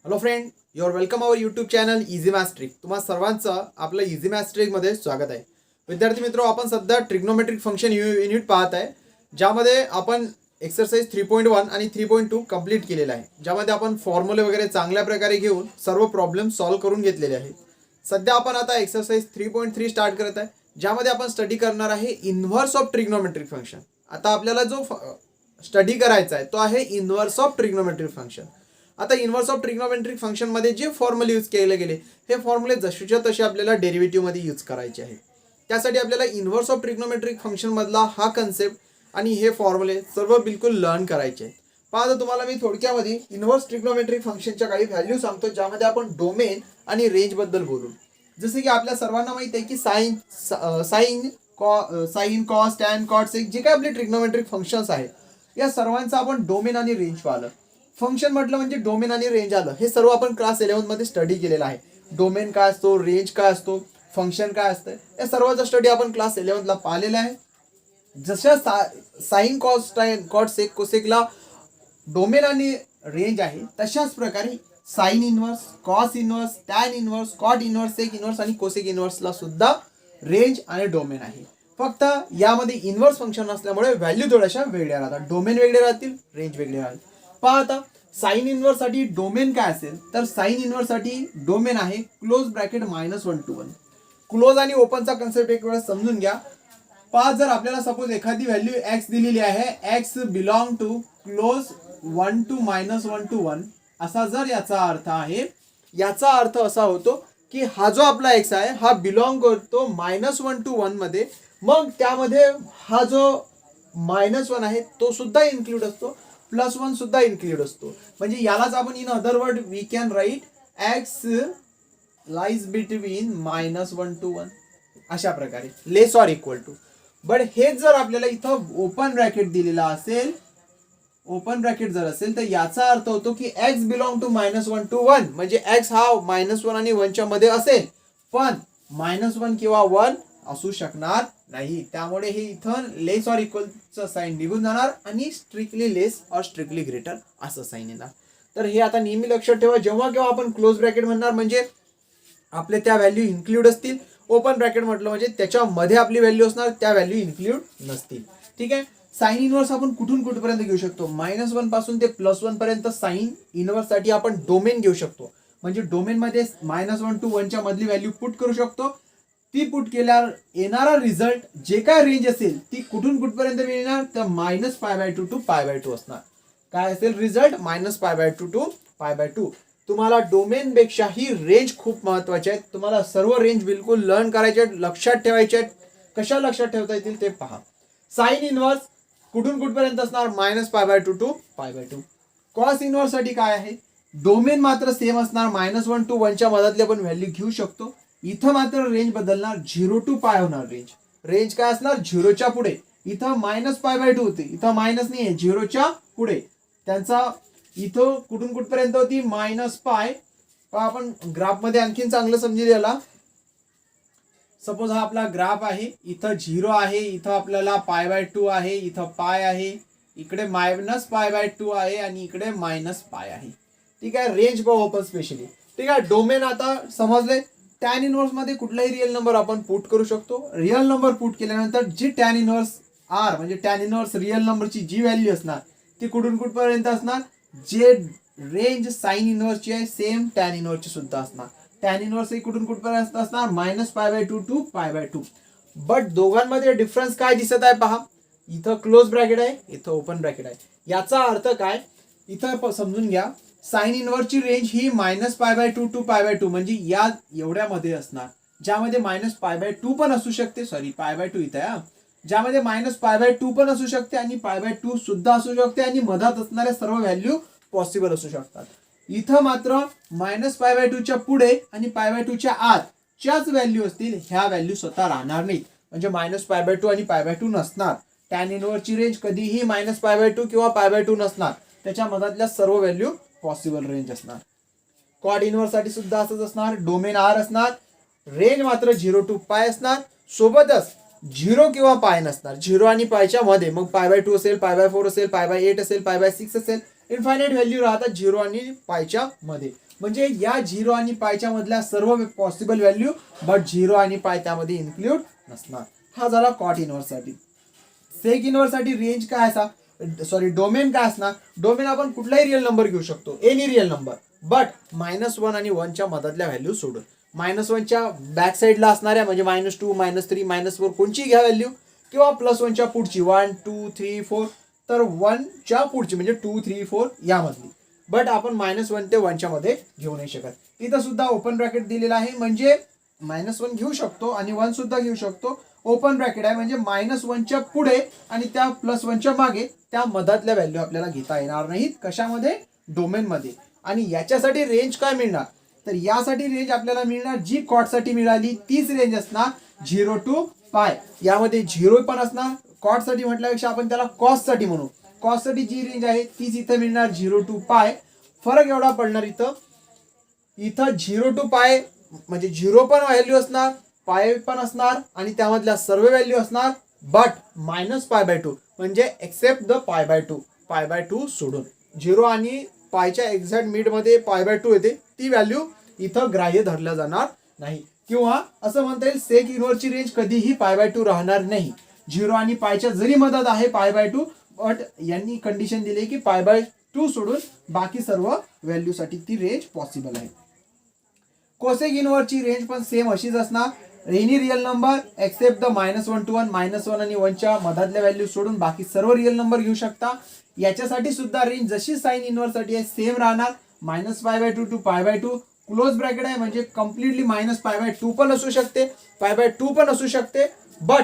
Hello friend, your welcome our YouTube channel easy maths trick. तुम्हा सर्वांचं आपलं easy maths ट्रिकमध्ये स्वागत आहे. विद्यार्थी मित्र, आपण सध्या ट्रिग्नोमेट्रिक फंक्शन युनिट पाहत आहे, ज्यामध्ये आपण एक्सरसाइज 3.1 आणि 3.2 कंप्लीट केलेला आहे, ज्यामध्ये आपण फॉर्म्युले वगैरे चांगल्या प्रकारे घेऊन सर्व प्रॉब्लेम सॉल्व्ह करून घेतलेले आहेत. सध्या आपण आता एक्सरसाइज 3.3 स्टार्ट करत आहे, ज्यामध्ये आपण स्टडी करणार आहे इन्व्हर्स ऑफ ट्रिग्नोमेट्रिक फंक्शन. आता आपल्याला जो स्टडी करायचा आहे तो आहे इन्व्हर्स ऑफ ट्रिग्नोमेट्रिक फंक्शन. आता इन्व्हर्स ऑफ ट्रिग्नोमेट्रिक फंक्शनमध्ये जे फॉर्म्युले यूज केले गेले हे फॉर्म्युले जसेच्या तसे आपल्याला डेरिव्हेटिव्हमध्ये यूज करायचे आहेत. त्यासाठी आपल्याला इन्व्हर्स ऑफ ट्रिग्नोमेट्रिक फंक्शनमधला हा कन्सेप्ट आणि हे फॉर्म्युले सर्व बिलकुल लर्न करायचे आहेत. पहा, तुम्हाला मी थोडक्यामध्ये इन्व्हर्स ट्रिग्नोमेट्रिक फंक्शनच्या काही व्हॅल्यू सांगतो, ज्यामध्ये आपण डोमेन आणि रेंजबद्दल बोलू. जसे की आपल्या सर्वांना माहिती आहे की sine cos tan cot sec जे काही आपले ट्रिग्नोमेट्रिक फंक्शन्स आहेत, या सर्वांचं आपण डोमेन आणि रेंज पाहिलं. फंक्शन म्हटलं म्हणजे डोमेन आणि रेंज आलं. हे सर्व आपण क्लास 11 मध्ये स्टडी केलेलं आहे. डोमेन काय असतो, रेंज काय असतो, फंक्शन काय असतं, या सर्वांचा स्टडी आपण क्लास 11 ला पाहिलेला आहे. जशा sine cos tan cot sec कोसेकला डोमेन आणि रेंज आहे, तशाच प्रकारे sine inverse, cos inverse, tan inverse, cot inverse, sec inverse आणि कोसेक इन्व्हर्सला सुद्धा रेंज आणि डोमेन आहे. फक्त यामध्ये इन्व्हर्स फंक्शन असल्यामुळे व्हॅल्यू थोड्याशा वेगळ्या राहतात. डोमेन वेगळे राहतील, रेंज वेगळे राहतील. पहा, आता साइन इन्व्हर्स साठी डोमेन काय असेल, तर साइन इन्व्हर्स साठी डोमेन आहे क्लोज ब्रॅकेट -1 to 1. क्लोज आणि ओपनचा कन्सेप्ट एक वेळा समजून घ्या. पहा, जर आपल्याला सपोज एखादी व्हॅल्यू एक्स दिलेली आहे, x belong to close 1 to -1 to 1, असा जर याचा अर्थ आहे, याचा अर्थ असा होतो की हा जो आपला एक्स आहे हा बिलॉंग करतो -1 to 1 मध्ये. मग त्यामध्ये हा जो -1 आहे तो सुद्धा इन्क्लूड असतो, +1 सुद्धा इन्क्लूड असतो. म्हणजे यालाच आपण in other word we can write x lies between -1 to 1 अशा प्रकारे, less or equal to. But हेच जर आपल्याला इथं ओपन ब्रॅकेट दिलेला असेल, ओपन ब्रॅकेट जर असेल, तर याचा अर्थ होतो की एक्स बिलॉंग टू -1 to 1, म्हणजे एक्स हा -1 आणि 1 च्या मध्ये असेल, पण -1 किंवा 1 असू शकणार नाही. त्यामुळे हे इथं लेस ऑर इक्वलचं साइन निघून जाणार आणि स्ट्रिक्टली लेस और स्ट्रिक्टली ग्रेटर असं साइन येणार. तर हे आता नेहमी लक्षात ठेवा, जेव्हा केव्हा आपण क्लोज ब्रॅकेट म्हणणार म्हणजे आपले त्या व्हॅल्यू इन्क्लूड असतील. ओपन ब्रॅकेट म्हटलं म्हणजे त्याच्यामध्ये आपली व्हॅल्यू असणार, त्या व्हॅल्यू इन्क्लूड नसतील. ठीक आहे. साइन इन्व्हर्स आपण कुठून कुठपर्यंत घेऊ शकतो, -1 पासून ते +1 पर्यंत. साइन इन्व्हर्स साठी आपण डोमेन घेऊ शकतो, म्हणजे डोमेन मध्ये -1 to 1 च्या मधली व्हॅल्यू पुट करू शकतो. ती पुट केल्यावर येणारा रिझल्ट जे काय रेंज असेल ती कुठून कुठपर्यंत मिळणार, तर -π/2 to π/2 असणार. काय असेल रिझल्ट, -π/2 to π/2. तुम्हाला डोमेन पेक्षाही रेंज खूप महत्वाचे आहेत. तुम्हाला सर्व रेंज बिलकुल लर्न करायचे आहेत, लक्षात ठेवायचे आहेत. कशा लक्षात ठेवता येतील ते पहा. साइन इन्व्हर्स कुठून कुठपर्यंत असणार, -π/2 to π/2. कॉस इन्व्हर्स साठी काय आहे, डोमेन मात्र सेम असणार, -1 to 1 च्या मधातली आपण व्हॅल्यू घेऊ शकतो. इथं मात्र रेंज बदलणार, 0 to π होणार. रेंज काय असणार, 0च्या पुढे. इथं -π/2 होते, इथं मायनस नाही आहे, 0च्या पुढे. त्यांचा इथं कुठून कुठपर्यंत होती, -π. आपण ग्राफ मध्ये आणखीन चांगलं समजेल याला. सपोज हा आपला ग्राफ आहे, इथं 0 आहे, इथं आपल्याला π/2 आहे, इथं π आहे, इकडे -π/2 आहे आणि इकडे -π आहे. ठीक आहे. रेंज पाहू आपण स्पेशली. ठीक आहे. डोमेन आता समजले. टॅन इन्व्हर्स मध्ये कुठलाही रिअल नंबर आपण पुट करू शकतो. रिअल नंबर पुट केल्यानंतर जी टॅन इन्व्हर्स आर म्हणजे टॅन इन्व्हर्स रिअल नंबरची जी व्हॅल्यू असणार ती कुठून कुठपर्यंत असणार, जे रेंज साइन इन्व्हर्सची आहे सेम टॅन इन्व्हर्सची सुद्धा असणार. टॅन इन्व्हर्स ही कुठून कुठपर्यंत असणार, -π/2 to π/2. बट दोघांमध्ये डिफरन्स काय दिसत आहे पहा, इथं क्लोज ब्रॅकेट आहे, इथं ओपन ब्रॅकेट आहे. याचा अर्थ काय, इथं समजून घ्या. साइन इन्व्हर्सची रेंज ही -π/2 to π/2 म्हणजे या एवढ्यामध्ये असणार, ज्यामध्ये -π/2 पण असू शकते, सॉरी π/2 इथे आहे, ज्यामध्ये -π/2 पण असू शकते आणि π/2 सुद्धा असू शकते आणि मधात असणाऱ्या सर्व व्हॅल्यू पॉसिबल असू शकतात. इथं मात्र -π/2 च्या पुढे आणि π/2 च्या आतच्याच व्हॅल्यू असतील, ह्या व्हॅल्यू स्वतः राहणार नाहीत. म्हणजे -π/2 आणि π/2 नसणार. टॅन इन्व्हर्सची रेंज कधीही -π/2 किंवा π/2 नसणार, त्याच्या मधातल्या सर्व व्हॅल्यू पॉसिबल रेंज असणार. कॉड इन्व्हर्स साठी सुद्धा असंच असणार, डोमेन आर असणार, रेंज मात्र 0 to π असणार. सोबतच 0 किंवा π नसणार, 0 आणि π च्या मध्ये. मग π/2 असेल, π/4 असेल, π/8 असेल, π/6 असेल, इन्फायनाईट व्हॅल्यू राहतात 0 आणि पायच्या मध्ये. म्हणजे या 0 आणि पायच्या मधल्या सर्व पॉसिबल व्हॅल्यू, बट 0 आणि पाय त्यामध्ये इन्क्लूड नसणार. हा झाला कॉट इनव्हर्स साठी. सेक इनव्हर्स साठी रेंज काय असा, सॉरी डोमेन काय असणार, डोमेन आपण कुठलाही रिअल नंबर घेऊ शकतो, एनी रिअल नंबर, बट -1 आणि 1 च्या मधातल्या व्हॅल्यू सोडून. -1 च्या बॅक साईडला असणाऱ्या म्हणजे -2, -3, -4 कोणची घ्या व्हॅल्यू, किंवा +1 च्या पुढची 1, 2, 3, 4, तर 1 च्या पुढची म्हणजे 2, 3, 4 यामधली. बट आपण -1 ते 1 च्या मध्ये घेऊ नाही शकत. इथं सुद्धा ओपन ब्रॅकेट दिलेला आहे, म्हणजे -1 घेऊ शकतो आणि 1 सुद्धा घेऊ शकतो. ओपन ब्रॅकेट आहे म्हणजे -1 च्या पुढे आणि त्या +1 च्या मागे त्या मधातल्या व्हॅल्यू आपल्याला घेता येणार नाहीत. कशामध्ये, डोमेन मध्ये. आणि याच्यासाठी रेंज काय मिळणार, तर यासाठी रेंज आपल्याला मिळणार जी कॉटसाठी मिळाली तीच रेंज असणार 0 to π. यामध्ये 0 पण असणार, कॉटसाठी म्हटल्यापेक्षा आपण त्याला कॉससाठी म्हणू. कॉससाठी जी रेंज आहे तीच इथं मिळणार 0 to π. फरक एवढा पडणार इथं 0 to π म्हणजे 0 पण व्हॅल्यू असणार, पाय पण असणार आणि त्यामधल्या सर्व व्हॅल्यू असणार, बट -π/2 म्हणजे एक्सेप्ट द π/2, π/2 सोडून. 0 आणि पायच्या एक्झॅक्ट मिड मध्ये π/2 येते, ती व्हॅल्यू इथं ग्राह्य धरल्या जाणार नाही. किंवा असं म्हणता येईल सेक इनव्हर्सची रेंज कधीही π/2 राहणार नाही. 0 आणि पायच्या जरी मदत आहे π/2, बट यांनी कंडिशन दिली की π/2 सोडून बाकी सर्व व्हॅल्यू साठी ती रेंज पॉसिबल आहे. कोसेक इनव्हर्सची रेंज पण सेम अशीच असणार, any real number except the -1 to 1, -1 आणि 1 च्या मधातल्या व्हॅल्यू सोडून बाकी सर्व रिअल नंबर घेऊ शकता. याच्यासाठी सुद्धा रेंज जशी साइन इनव्हर्स साठी आहे सेम राहणार, -π/2 to π/2. क्लोज ब्रॅकेट आहे म्हणजे कम्प्लिटली -π/2 पण असू शकते, π/2 पण असू शकते, बट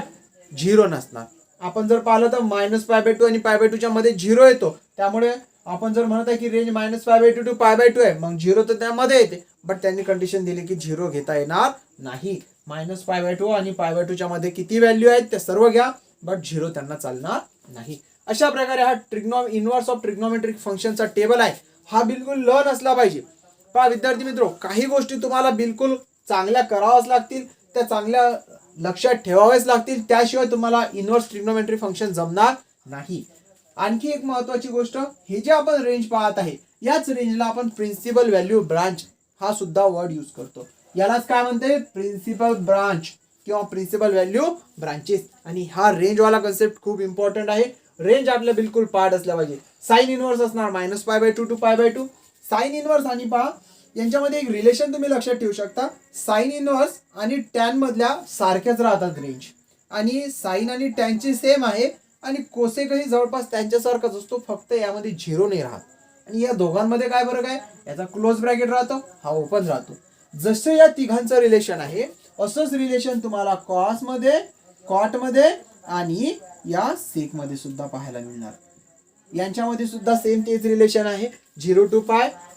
0 नसणार. आपण जर पाहिलं तर -π/2 आणि π/2 च्या मध्ये 0 येतो, त्यामुळे आपण जर म्हणत आहे की रेंज -π/2 to π/2 आहे, मग 0 तर त्यामध्ये येते, बट त्यांनी कंडिशन दिली की 0 घेता येणार नाही. -π/2 आणि π/2 च्या मध्ये किती व्हॅल्यू आहेत ते सर्व घ्या, बट 0 त्यांना चालणार नाही. अशा प्रकारे हा इनव्हर्स ऑफ ट्रिग्नोमेट्रिक फंक्शनचा टेबल आहे, हा बिलकुल लर्न असला पाहिजे. पहा विद्यार्थी मित्रो, काही गोष्टी तुम्हाला बिलकुल चांगल्या कराव्याच लागतील, त्या चांगल्या लक्षात ठेवाव्याच लागतील, त्याशिवाय तुम्हाला इनव्हर्स ट्रिग्नोमेट्रिक फंक्शन जमणार नाही. आणखी एक महत्वाची गोष्ट, हे जे आपण रेंज पाहत आहे याच रेंजला आपण प्रिन्सिपल व्हॅल्यू ब्रांच हा सुद्धा वर्ड यूज करतो. यालाच काय म्हणते, प्रिन्सिपल ब्रांच किंवा प्रिन्सिपल व्हॅल्यू ब्रांचेस. आणि हा रेंज वाला कन्सेप्ट खूप इम्पॉर्टंट आहे. रेंज आपल्या बिलकुल पार्ट असला पाहिजे. साइन इनव्हर्स असणार -π/2 to π/2. साइन इनव्हर्स आणि पहा यांच्यामध्ये एक रिलेशन तुम्ही लक्षात ठेवू शकता, साइन इनव्हर्स आणि टॅन मधल्या सारख्याच राहतात रेंज, आणि साइन आणि टॅनची सेम आहे, आणि कोसेकही जवळपास त्यांच्यासारखाच असतो, फक्त यामध्ये 0 नाही राहत. आणि या दोघांमध्ये काय फरक आहे, याचा क्लोज ब्रॅकेट राहतो, हा ओपन राहतो. जसं या तिघांचं रिलेशन आहे असंच रिलेशन तुम्हाला कॉस मध्ये, कॉट मध्ये आणि या सेक मध्ये सुद्धा पाहायला मिळणार. यांच्यामध्ये सुद्धा सेम तेच रिलेशन आहे, 0 to π.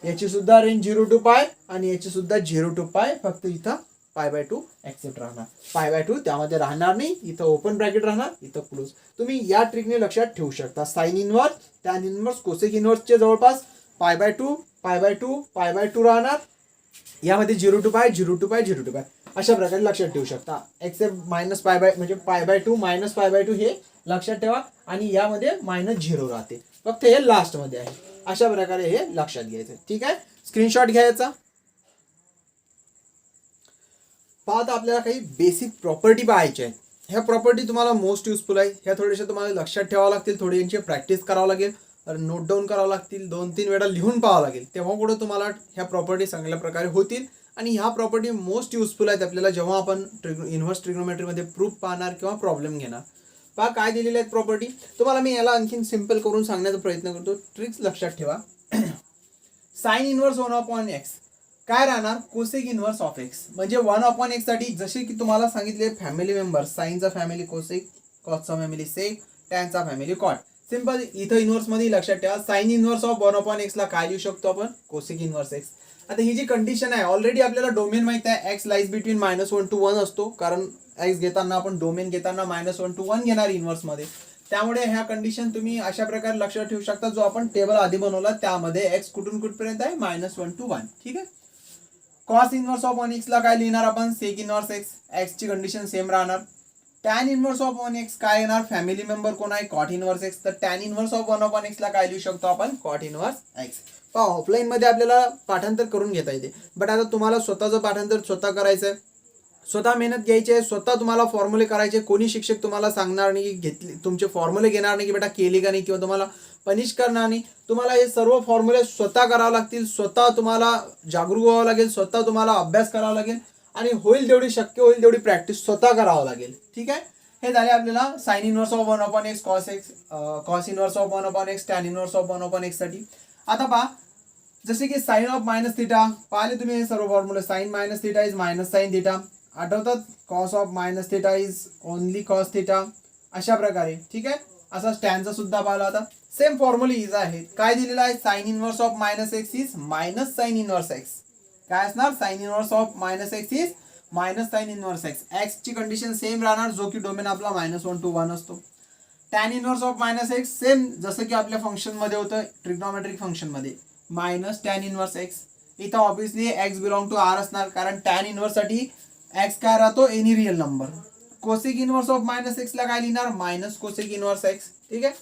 याची सुद्धा रेंज 0 to π आणि याची सुद्धा 0 to π, फक्त इथं π/2 एक्सेप्ट राहणार. π/2 त्यामध्ये राहणार नाही, इथं ओपन ब्रॅकेट राहणार, इथं क्लोज. तुम्ही या ट्रिकने लक्षात ठेवू शकता. Sine inverse, tan inverse, cosec इनव्हर्सचे जवळपास π/2, π/2, π/2 राहणार. यामध्ये 0 to π, 0 to π, 0 to π अशा प्रकारे लक्षात ठेवू शकता. एक्सेप्ट -π म्हणजे π/2 -π/2 हे लक्षात ठेवा, आणि यामध्ये -0 राहते, फक्त हे लास्ट मध्ये आहे. अशा प्रकारे हे लक्षात घ्यायचं. ठीक आहे, स्क्रीनशॉट घ्यायचा. पाहता आपल्याला काही बेसिक प्रॉपर्टी पाहायच्या आहेत. ह्या प्रॉपर्टी तुम्हाला मोस्ट युजफुल आहे. ह्या थोड्याशा तुम्हाला लक्षात ठेवावं लागतील, थोडी यांची प्रॅक्टिस करावं लागेल, नोट डाऊन करावं लागतील, 2-3 वेळा लिहून पाहावं लागेल, तेव्हा पुढे तुम्हाला ह्या प्रॉपर्टी चांगल्या प्रकारे होतील. आणि ह्या प्रॉपर्टी मोस्ट युजफुल आहेत आपल्याला जेव्हा आपण इनव्हर्स ट्रिग्नोमेट्रीमध्ये प्रूफ पाहणार किंवा प्रॉब्लेम घेणार. पहा काय दिलेले आहेत प्रॉपर्टी. तुम्हाला मी याला आणखीन सिंपल करून सांगण्याचा प्रयत्न करतो. ट्रिक्स लक्षात ठेवा. साइन इनव्हर्स 1/x काय राहणार, कोसेक इनव्हर्स ऑफ x. म्हणजे 1/x साठी जसे की तुम्हाला सांगितले फॅमिली मेंबर, साइनचा फॅमिली कोसेक, कॉसचा फॅमिली सेक, टॅनचा फॅमिली कॉट. सिंपल इथं इनव्हर्स मध्ये लक्षात ठेवा, साइन इनव्हर्स ऑफ 1/x ला काय लिहू शकतो आपण, कोसेक इनव्हर्स x. आता ही जी कंडिशन आहे, ऑलरेडी आपल्याला डोमेन माहित आहे, x लाईज बिटवीन -1 to 1 असतो, कारण x घेताना आपण डोमेन घेताना -1 to 1 घेणार इनव्हर्स मध्ये. त्यामुळे ह्या कंडिशन तुम्ही अशा प्रकारे लक्षात ठेवू शकता. जो आपण टेबल आधी बनवला त्यामध्ये x कुठून कुठपर्यंत आहे, -1 to 1. ठीक आहे. कॉस इनव्हर्स ऑफ 1x ला काय लिहिणार आपण, सेक इनव्हर्स x. x ची कंडिशन सेम राहणार. टॅन इनव्हर्स ऑफ 1x काय येणार, फॅमिली मेंबर कोण आहे, कॉट इनव्हर्स एक्स, तर टॅन इनव्हर्स ऑफ 1/x ला काय लिहू शकतो आपण, कॉट इनव्हर्स एक्स. पहा ऑफलाईन मध्ये आपल्याला पाठांतर करून घेता येते, बट आता तुम्हाला स्वतःचं पाठांतर स्वतः करायचं, स्वतः मेहनत घ्यायची आहे, स्वतः तुम्हाला फॉर्म्युले करायचे. कोणी शिक्षक तुम्हाला सांगणार नाही, घेतले तुमचे फॉर्म्युले घेणार नाही की बेटा केले का नाही, किंवा तुम्हाला पनिश करणार नाही. तुम्हाला हे सर्व फॉर्म्युले स्वतः करावे लागतील, स्वतः तुम्हाला जागरूक व्हावं लागेल, स्वतः तुम्हाला अभ्यास करावा लागेल, आणि होईल तेवढी शक्य होईल तेवढी प्रॅक्टिस स्वतः करावं लागेल. ठीक आहे. हे झाले आपल्याला sine inverse of 1/x, cos inverse of 1/x, tan inverse of 1/x साठी. आता पहा जसे की साइन ऑफ मायनस थिटा, पाहिले तुम्ही हे सर्व फॉर्म्युले, sine minus theta is minus sine theta, आठवतात, cos of minus theta is only cos theta, अशा प्रकारे. ठीक आहे. असा स्टॅनचा सुद्धा पाहिला होता. सेम फॉर्म्युले इज आहेत. काय दिलेला आहे, sine inverse of minus x is minus sine inverse x. काय असणार, sine inverse of minus x is minus sine inverse x. X ची कंडिशन सेम राहणार, जो की डोमेन आपला -1 to 1 असतो. Tan inverse of minus x same जसं की आपल्या फंक्शन मध्ये होतं, ट्रिग्नोमेट्रिक फंक्शन मध्ये, मायनस टॅन इनव्हर्स एक्स. इथं obviously x belong to R असणार, कारण टॅन इनव्हर्स साठी एक्स काय राहतो, any real number. Cosec inverse of minus x ला काय लिहिणार, मायनस कोसेक इनव्हर्स एक्स. ठीक आहे.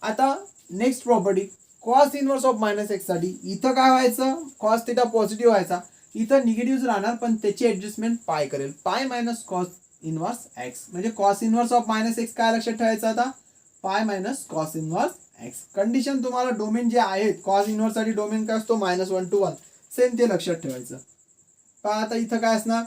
आता next property, cos inverse of minus x साठी इथं काय व्हायचं, कॉस थिटा पॉझिटिव्ह व्हायचा, इथं निगेटिव्ह राहणार, पण त्याची ऍडजस्टमेंट पाय करेल, pi minus cos inverse x. म्हणजे cos inverse of minus x काय लक्षात ठेवायचं आता, pi minus cos inverse x. Condition तुम्हाला डोमेन जे आहेत, कॉस इनव्हर्स साठी डोमेन काय असतो, -1 to 1, सेम ते लक्षात ठेवायचं. पहा आता इथं काय असणार,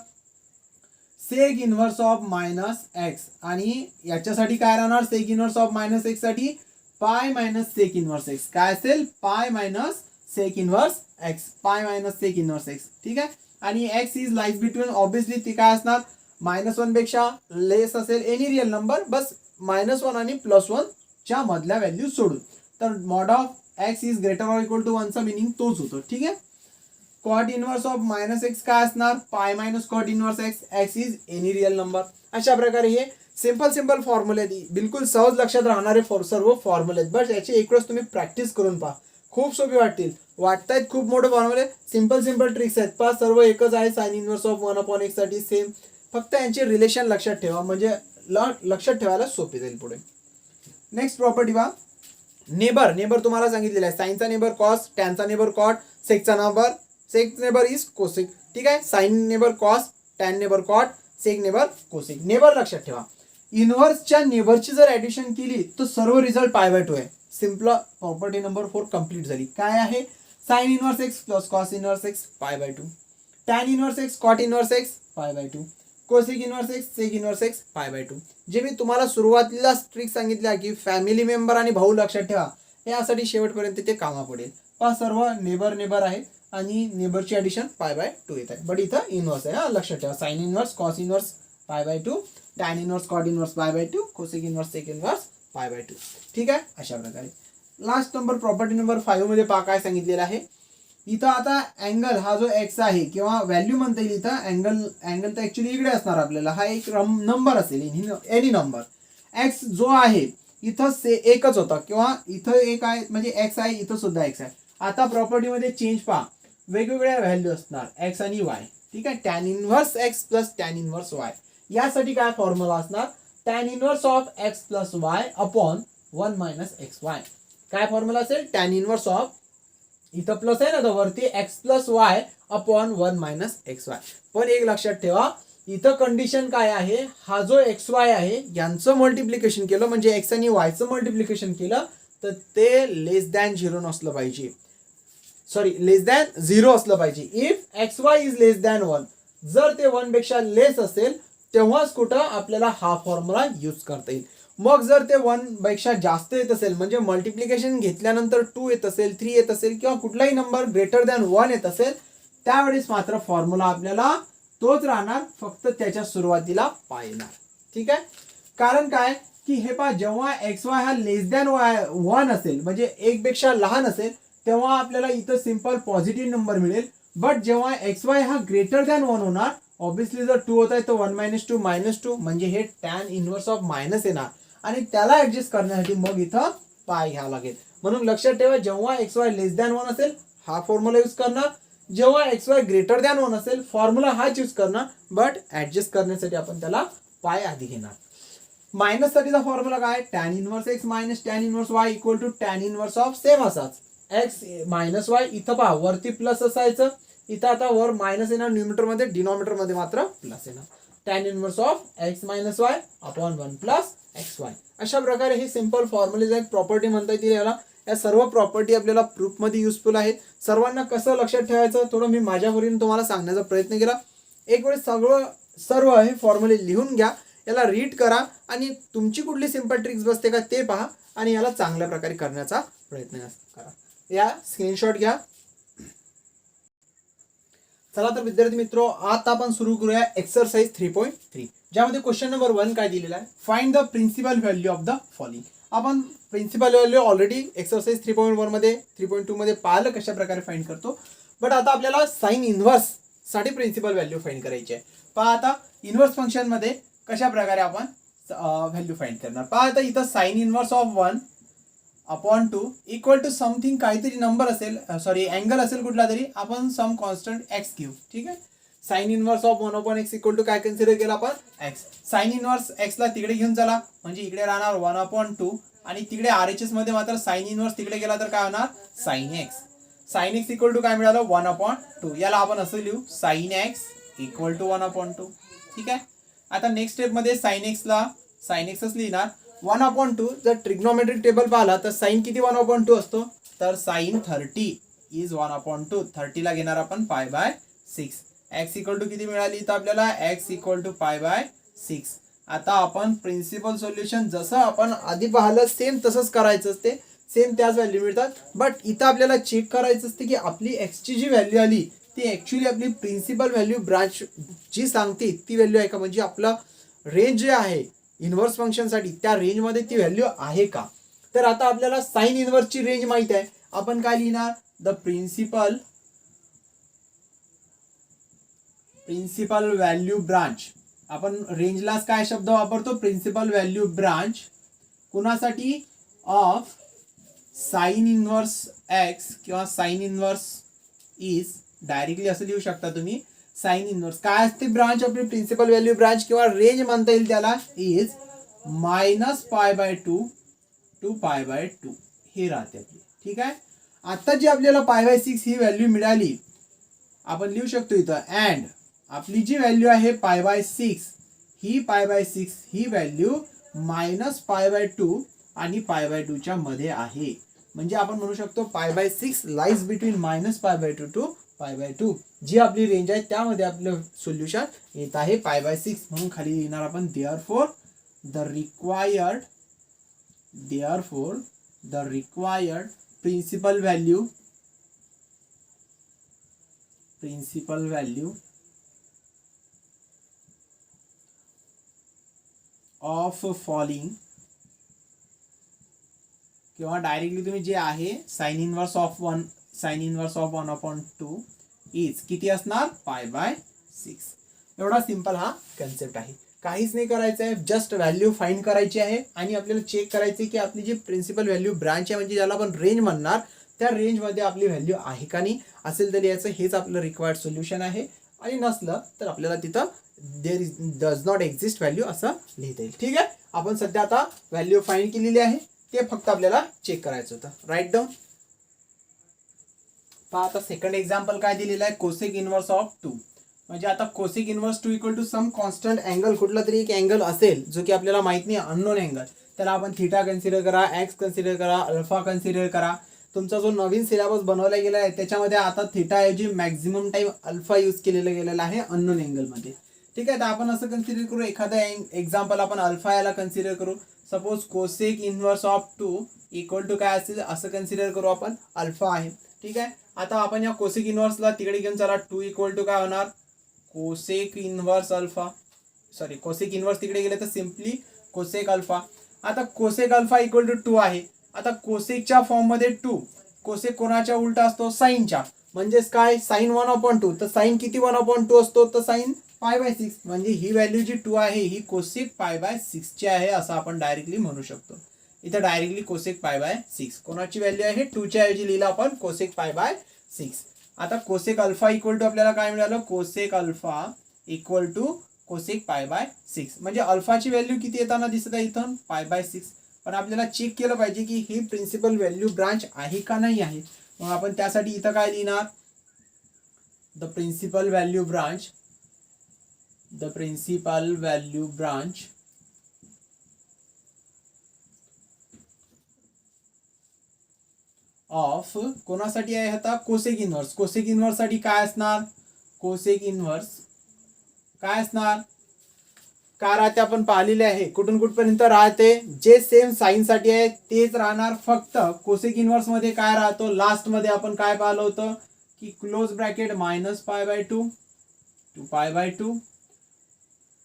सेक इनव्हर्स ऑफ मायनस एक्स, आणि याच्यासाठी काय राहणार, सेक इनव्हर्स ऑफ मायनस एक्स साठी पाय मायनस सेक इनव्हर्स एक्स. काय असेल, पाय मायनस सेक इनव्हर्स एक्स, पाय मायनस सेक इनव्हर्स एक्स. ठीक आहे. आणि x is lies between, obviously ती काय असणार, -1 पेक्षा लेस असेल, एनी रियल नंबर, बस -1 आणि +1 च्या मधल्या व्हॅल्यू सोडून. तर mod of x is greater or equal to 1 चा मिनिंग तोच होतो. ठीक आहे. Cot inverse of minus x काय असणार, pi minus cot inverse x, x is any real number. अशा प्रकारे हे सिंपल फॉर्म्युले, बिलकुल सहज लक्षात राहणारे सर्व फॉर्म्युले, बस याची एक वेळेस तुम्ही प्रॅक्टिस करून पहा, खूप सोपी वाटतील. वाटतायत खूप मोठे फॉर्म्युले, सिंपल ट्रिक्स आहेत, पहा सर्व एकच आहे. साइन इनव्हर्स ऑफ 1/x साठी सेम, फक्त यांचे रिलेशन लक्षात ठेवा, म्हणजे लक्षात ठेवायला सोपे जाईल पुढे. नेक्स्ट प्रॉपर्टी पहा, नेबर तुम्हाला सांगितलेलं आहे, साइनचा नेबर कॉस, टॅनचा neighbour cot, sec neighbour is cosec. ठीक आहे. Sine neighbour cos, tan neighbour cot, sec neighbour cosec. Neighbour लक्षात ठेवा. इनव्हर्सच्या नेबरची जर ऍडिशन केली तर सर्व रिझल्ट π/2 आहे. सिंपल प्रॉपर्टी नंबर 4 कंप्लीट झाली. काय आहे, sine inverse x plus cos inverse x π/2, tan inverse x cot inverse x π/2, cosec inverse x sec inverse x π/2. जे मी तुम्हाला सुरुवातीला ट्रिक सांगितल्या की फॅमिली मेंबर आणि भाऊ लक्षात ठेवा, यासाठी शेवटपर्यंत ते कामा पडेल. पहा सर्व नेबर आहे, आणि नेबरची ऍडिशन π/2 येत आहे, बट इथं इनव्हर्स आहे, लक्षात ठेवा. Sine inverse cos inverse π/2, tan inverse cot inverse π/2, cosec inverse sec inverse π/2. ठीक आहे. अशा प्रकारे लास्ट नंबर प्रॉपर्टी नंबर 5 मध्ये पहा काय सांगितलेलं आहे. इथं आता अँगल हा जो एक्स आहे, किंवा व्हॅल्यू म्हणता येईल, इथं अँगल तर ऍक्च्युली इकडे असणार आपल्याला, हा एक नंबर असेल, एनी नंबर. एक्स जो आहे इथं एकच होता, किंवा इथं एक आहे, म्हणजे एक्स आहे, इथं सुद्धा एक्स आहे. आता प्रॉपर्टी मध्ये चेंज पहा, वेगवेगळ्या व्हॅल्यू असणार एक्स आणि वाय. ठीक आहे. Tan inverse x plus tan inverse y, यासाठी काय फॉर्म्युला असणार, tan inverse of x plus y upon 1 - xy. काय फॉर्म्युला असेल, टॅन इनव्हर्स ऑफ, इथं प्लस आहे ना, तर वरती x plus y upon 1 - xy. पण एक लक्षात ठेवा, इथं कंडिशन काय आहे, हा जो एक्स वाय आहे यांचं मल्टिप्लिकेशन केलं, म्हणजे एक्स आणि वायचं मल्टिप्लिकेशन केलं, तर ते लेस दॅन 0 नसलं पाहिजे, लेस दॅन 0 असलं पाहिजे. If x Y is less than 1, जर ते 1 पेक्षा लेस असेल तेव्हाच कुठं आपल्याला हा फॉर्म्युला यूज करता येईल. मग जर ते 1 पेक्षा जास्त येत असेल, म्हणजे मल्टिप्लिकेशन घेतल्यानंतर 2 येत असेल, 3 येत असेल, किंवा कुठलाही नंबर ग्रेटर दॅन 1 येत असेल, त्यावेळेस मात्र फॉर्म्युला आपल्याला तोच राहणार, फक्त त्याच्या सुरुवातीला पाहिणार. ठीक आहे. कारण काय की हे पहा, जेव्हा एक्स वाय हा लेस दॅन 1 असेल, म्हणजे 1 पेक्षा लहान असेल, तेव्हा आपल्याला इथं सिंपल पॉझिटिव्ह नंबर मिळेल. बट जेव्हा एक्स वाय हा ग्रेटर दॅन 1 होणार, ऑब्विसली जर 2 होत आहे तर 1 - 2 -2, म्हणजे हे टॅन इनव्हर्स ऑफ मायनस येणार, आणि त्याला ऍडजस्ट करण्यासाठी मग इथं पाय घ्यावा लागेल. म्हणून लक्षात ठेवा, जेव्हा एक्स वाय लेस दॅन 1 असेल हा फॉर्म्युला यूज करणार, जेव्हा एक्स वाय ग्रेटर दॅन 1 असेल फॉर्म्युला हाच यूज करणार, बट ऍडजस्ट करण्यासाठी आपण त्याला पाय आधी घेणार. मायनस साठीचा फॉर्म्युला काय, tan inverse x minus tan inverse y equal to tan inverse of same असाच एक्स मायनस वाय. इथं पहा वरती प्लस असायचं, इथं आता वर मायनस येणार न्यूमिनेटर मध्ये, डिनॉमिनेटर मध्ये मात्र प्लस येणार. Tan inverse of x minus y upon 1 plus x y. अशा प्रकारे हे सिंपल फॉर्म्युलेज आहेत, प्रॉपर्टी म्हणता येतील याला. या सर्व प्रॉपर्टी आपल्याला प्रूफ मध्ये युजफुल आहेत. सर्वांना कसं लक्षात ठेवायचं थोडं मी माझ्यावरून तुम्हाला सांगण्याचा प्रयत्न केला. एक वेळेस सर्व हे फॉर्म्युले लिहून घ्या, याला रीड करा आणि तुमची कुठली सिंपल ट्रिक्स बसते का ते पहा आणि याला चांगल्या प्रकारे करण्याचा प्रयत्न करा. या स्क्रीनशॉट घ्या. चला तर विद्यार्थी मित्रो, आता आपण सुरू करूया एक्सरसाइज 3.3, ज्यामध्ये क्वेश्चन नंबर 1 काय दिलेला आहे, find the principal value of the following. आपण प्रिन्सिपल व्हॅल्यू ऑलरेडी एक्सरसाइज 3.1 मध्ये 3.2 मध्ये पाहिलं कशा प्रकारे फाइंड करतो. बट आता आपल्याला साइन इन्व्हर्स साठी प्रिन्सिपल व्हॅल्यू फाइंड करायची आहे. पहा आता इन्व्हर्स फंक्शन मध्ये कशा प्रकारे आपण व्हॅल्यू फाइंड करणार. पहा आता इथं sine inverse of 1 upon 2 equal to something काहीतरी नंबर असेल, सॉरी अँगल असेल कुठला तरी, आपण सम कॉन्स्टंट एक्स घेऊ. ठीक आहे. Sine inverse of 1 upon x equal to काय कन्सिडर केलं आपण एक्स. साइन इन्व्हर्स एक्सला तिकडे घेऊन चला, म्हणजे इकडे राहणार 1 अपॉन 2 आणि तिकडे RHS मध्ये मात्र साइन इन्व्हर्स तिकडे गेला तर काय होणार sine x. Sine x equal to काय मिळालं 1 अपॉन 2. याला आपण असं लिहू sine x equal to 1 upon 2. ठीक आहे. आता नेक्स्ट स्टेप मध्ये साइन एक्सच लिहिणार 1 अपॉन 2. जर ट्रिग्नोमेट्रिक टेबल पाहिला तर साइन किती 1 अपॉन 2 असतो, तर साइन 30 इज 1 अपॉन 2. 30 ला घेणार आपण पाय बाय 6. एक्स इक्वल टू किती मिळाली तर आपल्याला x equal to pi by 6. आता आपण प्रिन्सिपल सोल्युशन जसं आपण आधी पाहिलं सेम तसंच करायचं असते, सेम त्याच व्हॅल्यू मिळतात. बट इथं आपल्याला चेक करायचं असते की आपली एक्सची जी व्हॅल्यू आली ती ऍक्च्युली आपली प्रिन्सिपल व्हॅल्यू ब्रांच जी सांगते ती व्हॅल्यू आहे का, म्हणजे आपला रेंज जे आहे इन्व्हर्स फंक्शनसाठी त्या रेंजमध्ये ती व्हॅल्यू आहे का. तर आता आपल्याला साइन इन्व्हर्सची रेंज माहिती आहे, आपण काय लिहिणार द प्रिन्सिपल व्हॅल्यू ब्रांच. आपण रेंजलाच काय शब्द वापरतो प्रिन्सिपल व्हॅल्यू ब्रांच कुणासाठी ऑफ साइन इन्व्हर्स एक्स किंवा साइन इन्व्हर्स इज, डायरेक्टली असं लिहू शकता तुम्ही. साइन इन्व्हर्स काय असते ब्रांच आपली प्रिन्सिपल व्हॅल्यू ब्रांच किंवा रेंज म्हणता येईल त्याला, is minus pi by 2 to pi by 2 हे राहते आपली. ठीक आहे. आता जी आपल्याला पाय बाय 6 ही व्हॅल्यू मिळाली आपण लिहू शकतो इथं, अँड आपली जी व्हॅल्यू आहे पाय by 6 he value minus pi by 2 आणि पाय बाय 2 च्या मध्ये आहे. म्हणजे आपण म्हणू शकतो pi by 6 lies between minus pi by 2 to pi by 2. जी आपली रेंज आहे त्यामध्ये आपलं सोल्युशन येत आहे पाय बाय 6. म्हणून खाली लिहिणार आपण therefore the required principal value of following, किंवा डायरेक्टली तुम्ही जे आहे sine inverse of 1 upon 2 is किती असणार पाय बाय 6. एवढा सिंपल हा कन्सेप्ट आहे. काहीच नाही करायचं आहे, जस्ट व्हॅल्यू फाइंड करायची आहे आणि आपल्याला चेक करायचे की आपली जी प्रिन्सिपल व्हॅल्यू ब्रांच आहे म्हणजे ज्याला आपण रेंज म्हणणार त्या रेंजमध्ये आपली व्हॅल्यू आहे का नाही. असेल तर याचं हेच आपलं रिक्वायर्ड सोल्युशन आहे आणि नसलं तर आपल्याला तिथं डज नॉट एक्झिस्ट व्हॅल्यू असं लिहिता येईल. ठीक आहे. आपण सध्या आता व्हॅल्यू फाइंड केलेली आहे, ते फक्त आपल्याला चेक करायचं होतं. Write down. पहा आता सेकंड एक्झाम्पल काय दिलेलं आहे, कोसेक इन्व्हर्स ऑफ 2. म्हणजे आता cosec inverse 2 equal to some constant angle, कुठला तरी एक अँगल असेल जो की आपल्याला माहित नाही, अननोन अँगल. त्याला आपण थीटा कन्सिडर करा, एक्स कन्सिडर करा, अल्फा कन्सिडर करा. तुमचा जो नवीन सिलेबस बनवला गेला आहे त्याच्यामध्ये आता थीटा ऐवजी मॅक्झिमम टाइम अल्फा यूज केलेला गेलेला आहे अननोन अँगलमध्ये. ठीक आहे. तर आपण असं कन्सिडर करू, एखादा एक्झाम्पल आपण अल्फा याला कन्सिडर करू. Suppose cosec inverse of 2 equal to काय असेल असं कन्सिडर करू आपण, अल्फा आहे. ठीक आहे. आता आपण या कोसेक इन्व्हर्सला तिकडे घेऊन चला, 2 इक्वल टू काय होणार cosec inverse alpha, sorry cosec inverse तिकडे गेले तर सिम्पली कोसेक अल्फा. आता कोसेक अल्फा इक्वल टू 2 आहे. आता कोसेकच्या फॉर्म मध्ये 2, कोसेक कोणाच्या उलटा असतो साइनच्या, म्हणजेच काय साइन 1 अपॉन 2. तर साइन किती 1 अपॉन 2 असतो, तर साइन पाय बाय 6. म्हणजे ही व्हॅल्यू जी 2 आहे ही कोसेक पाय बाय 6 ची आहे असं आपण डायरेक्टली म्हणू शकतो. इथं डायरेक्टली कोसेक पाय बाय 6 कोणाची व्हॅल्यू आहे 2 च्या ऐवजी लिहिलं आपण कोसेक पाय बाय 6. आता कोसेक अल्फा इक्वल टू आपल्याला काय मिळालं, cosec alpha equal to cosec pi by 6. म्हणजे अल्फाची व्हॅल्यू किती येताना दिसत आहे इथून पाय बाय 6. पण आपल्याला चेक केलं पाहिजे की ही प्रिन्सिपल व्हॅल्यू ब्रांच आहे का नाही आहे. मग आपण त्यासाठी इथं काय लिहिणार, the principal value branch, the principal value branch of कोणासाठी आहे आता कोसेक इन्व्हर्स. कोसेक इन्व्हर्स साठी काय असणार, कोसेक इन्व्हर्स काय असणार, काय राहते आपण पाहिलेले आहे कुठून कुठपर्यंत राहते, जे सेम साइन साठी आहे तेच राहणार. फक्त कोसेक इन्व्हर्स मध्ये काय राहतो, लास्ट मध्ये आपण काय पाहिलं होतं की close bracket minus pi by 2 to pi by 2.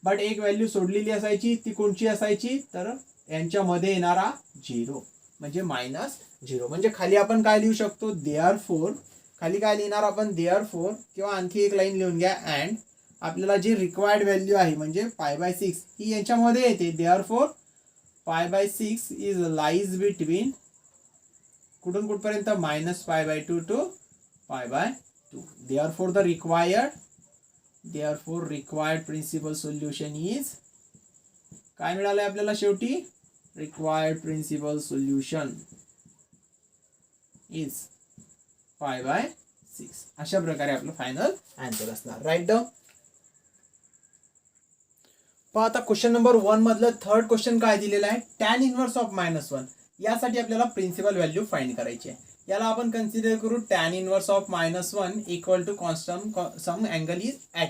But एक व्हॅल्यू सोडलेली असायची, ती कोणची असायची तर यांच्यामध्ये येणारा 0 म्हणजे -0. म्हणजे खाली आपण काय लिहू शकतो, देअरफॉर, खाली काय लिहिणार आपण देअरफॉर, किंवा आणखी एक लाईन लिहून घ्या, अँड आपल्याला जी रिक्वायर्ड व्हॅल्यू आहे म्हणजे पाय बाय 6 ही यांच्यामध्ये येते. देअरफॉर पाय बाय 6 इज लाईज बिटवीन कुठून कुठपर्यंत -π/2 to π/2. Therefore the required principal solution is काय मिळालंय आपल्याला शेवटी, रिक्वायर्ड प्रिन्सिपल सोल्युशन इज π/6. अशा प्रकारे आपलं फायनल आन्सर असणार. Write down. पहा आता क्वेश्चन नंबर 1 मधलं थर्ड क्वेश्चन काय दिलेला आहे, टॅन इनवर्स ऑफ -1. यासाठी आपल्याला प्रिन्सिपल व्हॅल्यू फाइंड करायची आहे. याला आपण कन्सिडर करू tan inverse of -1 equal to constant some angle is x.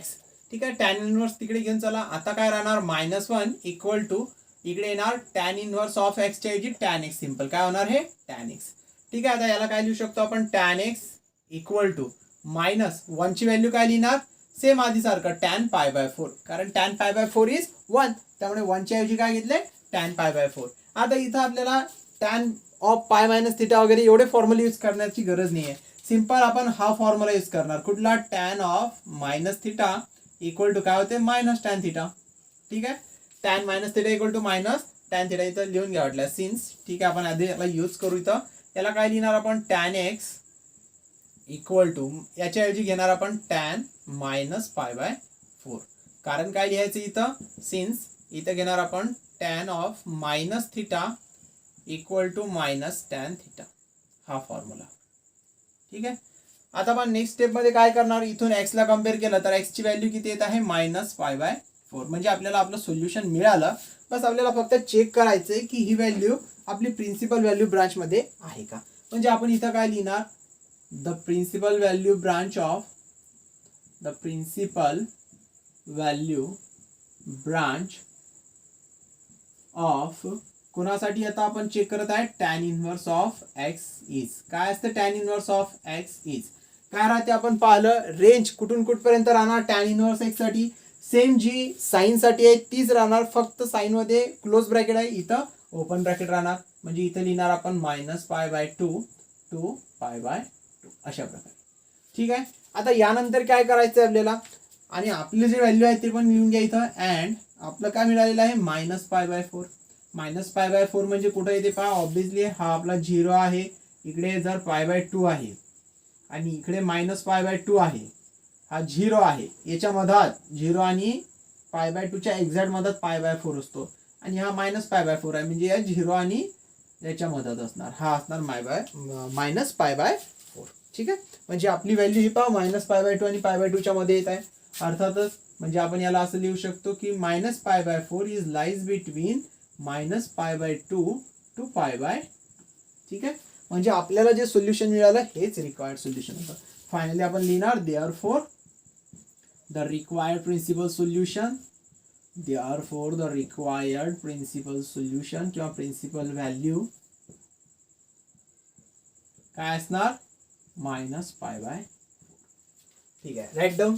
ठीक आहे, टॅन इनवर्स तिकडे घेऊन चला. आता काय राहणार -1 इक्वल टू इकडे येणार टॅन इनवर्स ऑफ x च्या ऐवजी टॅन x. सिंपल काय होणार हे टॅन x. ठीक आहे, आता याला काय लिहू शकतो आपण, टॅन x इक्वल टू -1 ची व्हॅल्यू काय लिहिणार, सेम आधी सारखं टॅन π/4, कारण टॅन π/4 इज 1, त्यामुळे 1 च्या ऐवजी काय घेतलंय टॅन π/4. आता इथं आपल्याला tan of pi minus theta वगैरे एवढे फॉर्म्युला यूज करण्याची गरज नाही आहे. सिंपल आपण हा फॉर्म्युला यूज करणार, कुठला, tan of minus theta equal to काय होते मायनस टॅन थिटा. ठीक आहे, tan minus theta equal to minus tan theta इथं लिहून घ्या वाटलं सिन्स. ठीक आहे, आपण आधी याला यूज करू. इथं याला काय लिहिणार आपण, टॅन एक्स इक्वल टू याच्या ऐवजी घेणार आपण टॅन -π/4. कारण काय लिहायचं इथं, सिन्स इथं घेणार आपण tan of minus theta equal to minus tan theta, हा फॉर्म्युला. ठीक आहे, आता आपण नेक्स्ट स्टेप मध्ये काय करणार, इथून x ला कम्पेअर केलं तर x ची व्हॅल्यू किती येत आहे -π/4. म्हणजे आपल्याला आपलं सोल्युशन मिळालं. बस आपल्याला फक्त चेक करायचंय की ही व्हॅल्यू आपली प्रिन्सिपल व्हॅल्यू ब्रांच मध्ये आहे का. म्हणजे आपण इथं काय लिहिणार, the principal value branch of, the principal value branch of कोणासाठी आता आपण चेक करत आहे, tan inverse of x is. काय असतं tan inverse of x is, काय राहते आपण पाहिलं, रेंज कुठून कुठपर्यंत राहणार टॅन इनवर्स एक्स साठी, सेम जी साइन साठी आहे तीच राहणार, फक्त साइन मध्ये क्लोज ब्रॅकेट आहे, इथं ओपन ब्रॅकेट राहणार. म्हणजे इथं लिहिणार आपण -π/2 टू π/2 अशा प्रकारे. ठीक आहे, आता यानंतर काय करायचं आपल्याला, आणि आपले जे व्हॅल्यू आहे ते पण लिहून घ्या इथं. अँड आपलं काय मिळालेलं आहे -π/4. -π/4 म्हणजे कुठे येते पहा, ऑब्विसली हा आपला 0 आहे, इकडे जर π/2 आहे आणि इकडे -π/2 आहे, हा 0 आहे, याच्या मधात 0 आणि π/2 च्या एक्झॅक्ट मधात π/4 असतो, आणि हा -π/4 आहे, म्हणजे या 0 आणि याच्या मधात असणार, हा असणार -π/4. ठीक आहे, म्हणजे आपली व्हॅल्यू ही पहा -π/2 आणि π/2 च्या मध्ये येत आहे अर्थातच. म्हणजे आपण याला असं लिहू शकतो की -π/4 इज लाईज बिटवीन -π/2 टू π/2. ठीक आहे, म्हणजे आपल्याला जे सोल्युशन मिळालं हेच रिक्वायर्ड सोल्युशन होतं. फायनली आपण लिहिणार therefore the required principal solution, therefore the required principal solution किंवा प्रिन्सिपल व्हॅल्यू काय असणार -π/4. ठीक आहे, राईट डाऊन.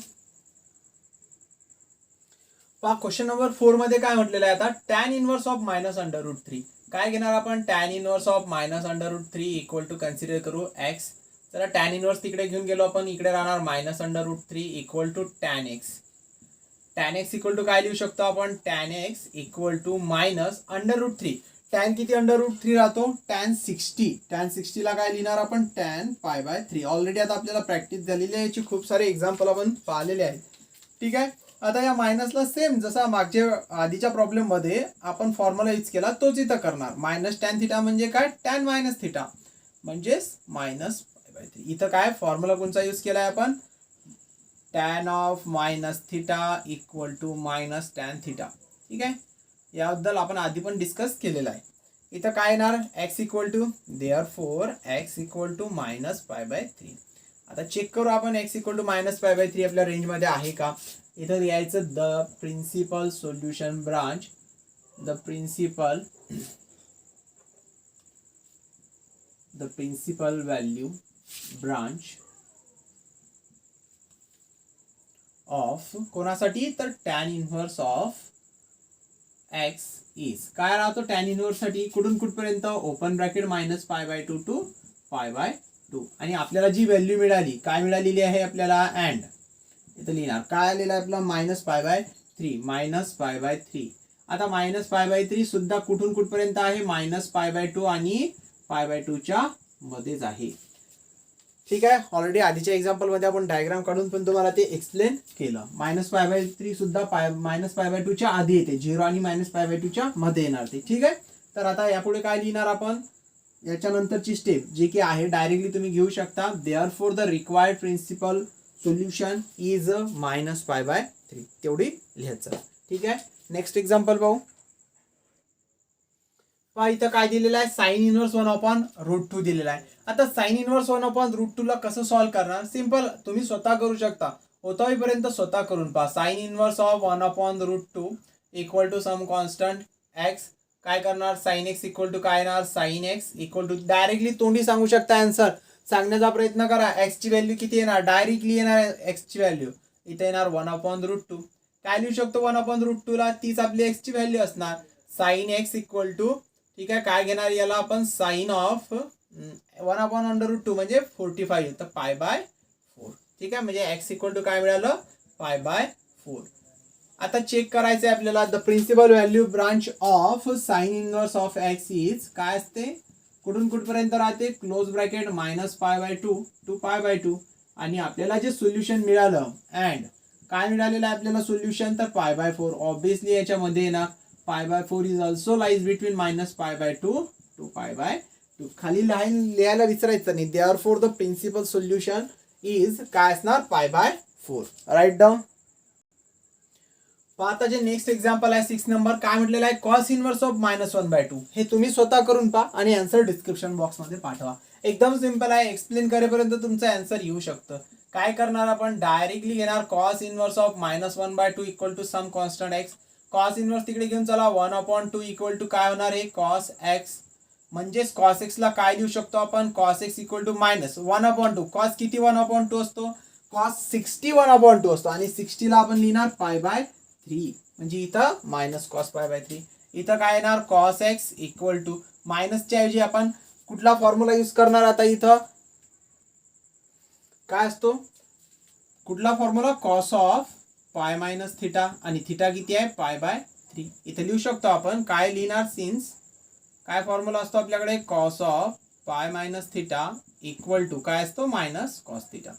पहा क्वेश्चन नंबर 4 मध्ये काय म्हटलेलं आहे आता, टॅन इनवर्स ऑफ -√3. काय घेणार आपण, tan inverse of -√3 equal to consider करू x. चला टॅन इनवर्स तिकडे घेऊन गेलो आपण, इकडे राहणार -√3 equal to tan x. Tan x equal to काय लिहू शकतो आपण, tan x equal to -√3. Tan किती √3 राहतो, टॅन 60. टॅन 60 ला काय लिहिणार आपण, टॅन π/3. ऑलरेडी आता आपल्याला प्रॅक्टिस झालेली आहे, याची खूप सारे एक्झाम्पल आपण पाहिलेले आहेत. ठीक आहे, आता या मायनसला सेम जसा मागच्या आधीच्या प्रॉब्लेम मध्ये आपण फॉर्म्युला यूज केला तोच इथं करणार. मायनस टॅन थिटा म्हणजे काय, टॅन मायनस थिटा म्हणजेच मायनस पाय बाय 3. इथं काय फॉर्म्युला कोणचा यूज केलाय आपण, tan of minus theta equal to minus tan theta. ठीक आहे, याबद्दल आपण आधी पण डिस्कस केलेलं आहे. इथं काय येणार, x equal to therefore x equal to minus pi by 3. आता चेक करू आपण x equal to minus pi by 3 आपल्या रेंजमध्ये आहे का. इथं लिहायचं the principal solution branch, the principal value branch of कोणासाठी, तर tan inverse of x is काय राहतो, टॅन इनव्हर्स साठी कुठून कुठपर्यंत, open bracket minus pi by 2 to pi by 2. आणि आपल्याला जी व्हॅल्यू मिळाली, काय मिळालेली आहे आपल्याला, अँड इथं लिहिणार काय आलेलं आहे आपला, minus pi by 3, minus pi by 3. आता मायनस पाय बाय 3 सुद्धा कुठून कुठपर्यंत आहे, मायनस पाय बाय 2 आणि पाय बाय 2 च्या मध्येच आहे. ठीक आहे, ऑलरेडी आधीच्या एक्झाम्पल मध्ये आपण डायग्राम काढून पण तुम्हाला ते एक्सप्लेन केलं. मायनस पाय बाय 3 सुद्धा मायनस पाय बाय 2 च्या आधी येते, 0 आणि मायनस पाय बाय 2 च्या मध्ये येणार ते. ठीक आहे, तर आता यापुढे काय लिहिणार आपण, याच्यानंतरची स्टेप जे की आहे डायरेक्टली तुम्ही घेऊ शकता. Therefore the required principal solution is minus pi by 3 तेवढी लिहायचं. ठीक आहे, नेक्स्ट एक्झाम्पल पाहू. पहा इथं काय दिलेलं आहे, साइन इनवर्स 1/√2 दिलेला आहे. आता साइन इनवर्स 1/√2 ला कसं सॉल्व्ह करणार, सिंपल तुम्ही स्वतः करू शकता. होतापर्यंत स्वतः करून पहा. Sine inverse of 1/√2 equal to some constant x. काय करणार, साइन एक्स इक्वल टू काय येणार, sine x equal to directly तोंडी सांगू शकता आन्सर सांगण्याचा प्रयत्न करा. एक्स ची व्हॅल्यू किती येणार, डायरेक्टली येणार एक्स ची व्हॅल्यू इथे येणार 1/√2. काय लिहू शकतो 1/√2 ला, तीच आपली एक्स ची व्हॅल्यू असणार. साइन एक्स इक्वल टू, ठीक आहे, काय घेणार याला आपण, साइन ऑफ 1/√2 म्हणजे 45 तर पाय बाय 4. ठीक आहे, म्हणजे एक्स इक्वल टू काय मिळालं, पाय बाय 4. आता चेक करायचं आहे आपल्याला, the principal value branch of sine inverse of x is काय असते, कुठून कुठपर्यंत राहते, close bracket minus pi by 2 to pi by 2. आणि आपल्याला जे सोल्युशन मिळालं, अँड काय मिळालेलं आहे आपल्याला सोल्युशन, तर पाय बाय 4. ऑब्विसली याच्यामध्ये ना pi by 4 is also lies between minus pi by 2 to pi by 2. खाली लाईन लिहायला विसरायचं नाही. Therefore the principal solution is काय असणार, पाय बाय 4. Right down. आता जे नेक्स्ट एक्झाम्पल आहे 6 नंबर, काय म्हटलेलं आहे, कॉस इनवर्स ऑफ -1/2. हे तुम्ही स्वतः करून पहा आणि आन्सर डिस्क्रिप्शन बॉक्स मध्ये पाठवा. एकदम सिंपल आहे, एक्सप्लेन करेपर्यंत तुमचं आन्सर येऊ शकतं. काय करणार आपण, डायरेक्टली घेणार cos inverse of -1/2 equal to some constant x. Cos inverse तिकडे घेऊन चला, 1/2 इक्वल टू काय होणार आहे, कॉस एक्स. म्हणजेच कॉस एक्स ला काय लिहू शकतो आपण, cos x equal to minus 1/2. Cos किती 1/2 असतो, कॉस 60 1/2 असतो आणि 60 ला आपण लिहिणार पाय बाय 3 म्हणजे इथं मायनस कॉस पाय बाय 3. इथं काय येणार, कॉस एक्स इक्वल टू मायनसच्या ऐवजी आपण कुठला फॉर्म्युला यूज करणार, आता इथं काय असतो, कुठला formula, cos of pi minus theta आणि थिटा किती आहे, पाय बाय 3. इथे लिहू शकतो आपण काय लिहिणार, सिन्स काय फॉर्म्युला असतो आपल्याकडे, cos of pi minus theta equal to काय असतो, मायनस कॉस थिटा.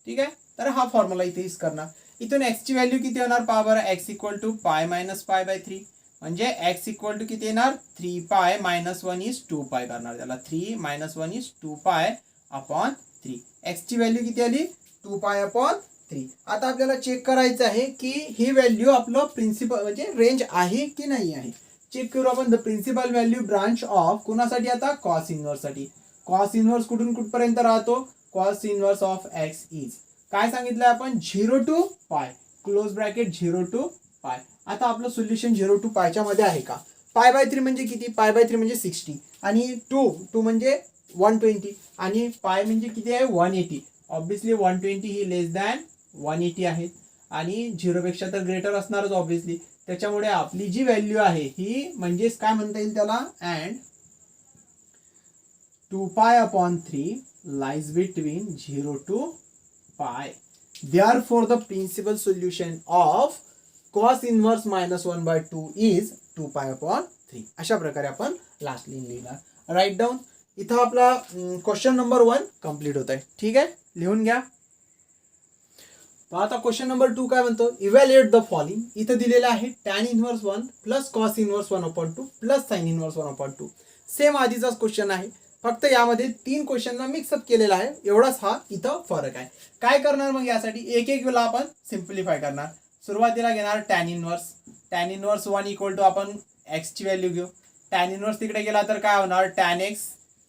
ठीक आहे, तर हा फॉर्म्युला इथे यूज करणार. इथून एक्स ची व्हॅल्यू किती होणार, पहा बरं, x equal to pi minus pi by 3 म्हणजे एक्स इक्वल टू किती येणार, 3 पाय मायनस 1 इज 2 पाय करणार त्याला, 3 minus 1 is 2 pi upon 3. X ची व्हॅल्यू किती आली, 2 पाय अपॉन 3. आता आपल्याला चेक करायचं आहे की ही व्हॅल्यू आपलं प्रिन्सिपल म्हणजे रेंज आहे की नाही आहे. चेक करू आपण, the principal value branch of कोणासाठी, आता कॉस इनवर्स साठी. कॉस इनवर्स कुठून कुठपर्यंत राहतो, cos inverse of x is काय सांगितलं आपण, 0 टू पाय, क्लोज ब्रॅकेट 0 टू पाय. आता आपलं सोल्युशन 0 टू पायच्या मध्ये आहे का, पाय बाय 3 म्हणजे किती, पाय बाय 3 म्हणजे 60 आणि 2 म्हणजे 120 आणि पाय म्हणजे किती आहे 180. ऑब्विसली 120 ही लेस दॅन 180 आहे आणि 0 पेक्षा तर ग्रेटर असणारच ऑब्विसली. त्याच्यामुळे आपली जी व्हॅल्यू आहे ही म्हणजेच काय म्हणता येईल त्याला, and 2 pi upon 3 lies between 0 to pi. Therefore the principal solution of cos inverse -1/2 is 2 pi upon 3. अशा प्रकारे आपण लास्ट लाईन लिहिणार. Right down. इथं आपला क्वेश्चन नंबर 1 कंप्लीट होत आहे. ठीक आहे, लिहून घ्या. आता क्वेश्चन नंबर 2 काय म्हणतो, इव्हॅल्युएट द फॉलोइंग. इथं दिलेलं आहे tan inverse 1 plus cos inverse 1/2 plus sine inverse 1/2. Same आधीचाच क्वेश्चन आहे, फक्त यामध्ये 3 क्वेश्चनला मिक्सअप केलेला आहे, एवढाच हा इथं फरक आहे. काय करणार मग यासाठी, एक एक वेळा आपण सिम्प्लिफाय करणार. सुरुवातीला घेणार tan इनव्हर्स 1 इक्वल टू आपण x ची व्हॅल्यू घेऊ. tan इनव्हर्स तिकडे गेला तर काय होणार, tan x,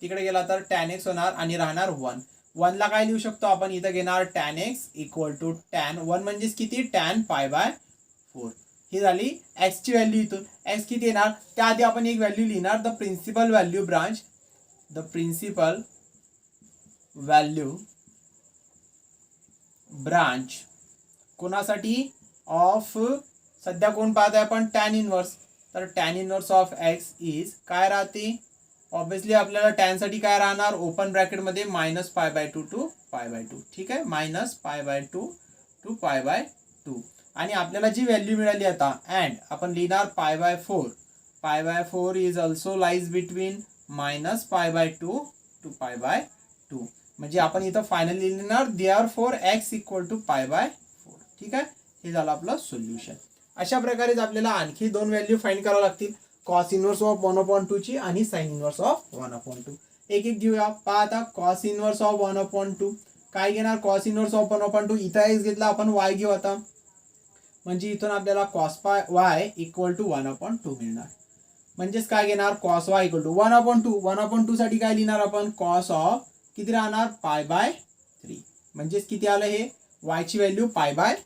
तिकडे गेला तर tan x होणार आणि राहणार 1. 1 ला काय लिहू शकतो आपण, इथं घेणार tan x equal to tan 1 म्हणजेच किती, tan π/4. ही झाली x ची व्हॅल्यू. इथून x किती येणार, त्याआधी आपण एक व्हॅल्यू लिहिणार, द प्रिन्सिपल व्हॅल्यू ब्रांच कोणासाठी, ऑफ, सध्या कोण पाहत आहे आपण, tan इनव्हर्स. तर tan inverse of x is काय राहते, ऑब्विसली आपल्याला tan साठी काय राहणार, ओपन ब्रॅकेट मध्ये -π/2 टू π/2. ठीक आहे, -π/2 टू π/2. आणि आपल्याला जी व्हॅल्यू मिळाली आता, अँड आपण लिहिणार π/4 is also lies between -π/2 to π/2. म्हणजे आपण इथं फायनली लिहिणार देअरफॉर x इक्वल टू π/4. ठीक आहे, हे झालं आपलं सोल्युशन. अशा प्रकारेच आपल्याला आणखी 2 व्हॅल्यू फाइंड करावं लागतील, कॉस इनव्हर्स ऑफ 1/2 ची आणि साइन इनव्हर्स ऑफ 1/2. एक एक घेऊया. पहा आता, कॉस इनव्हर्स ऑफ 1/2 काय घेणार, कॉस इनव्हर्स ऑफ 1/2 इथं x घेतला आपण, y घेऊ आता. म्हणजे इथून आपल्याला cos y इक्वल टू 1/2 मिळणार. म्हणजेच काय घेणार, cos y इक्वल टू 1/2 साठी काय लिहिणार आपण, कॉस ऑफ किती राहणार, π/3. म्हणजेच किती आलं हे, y ची व्हॅल्यू π/3.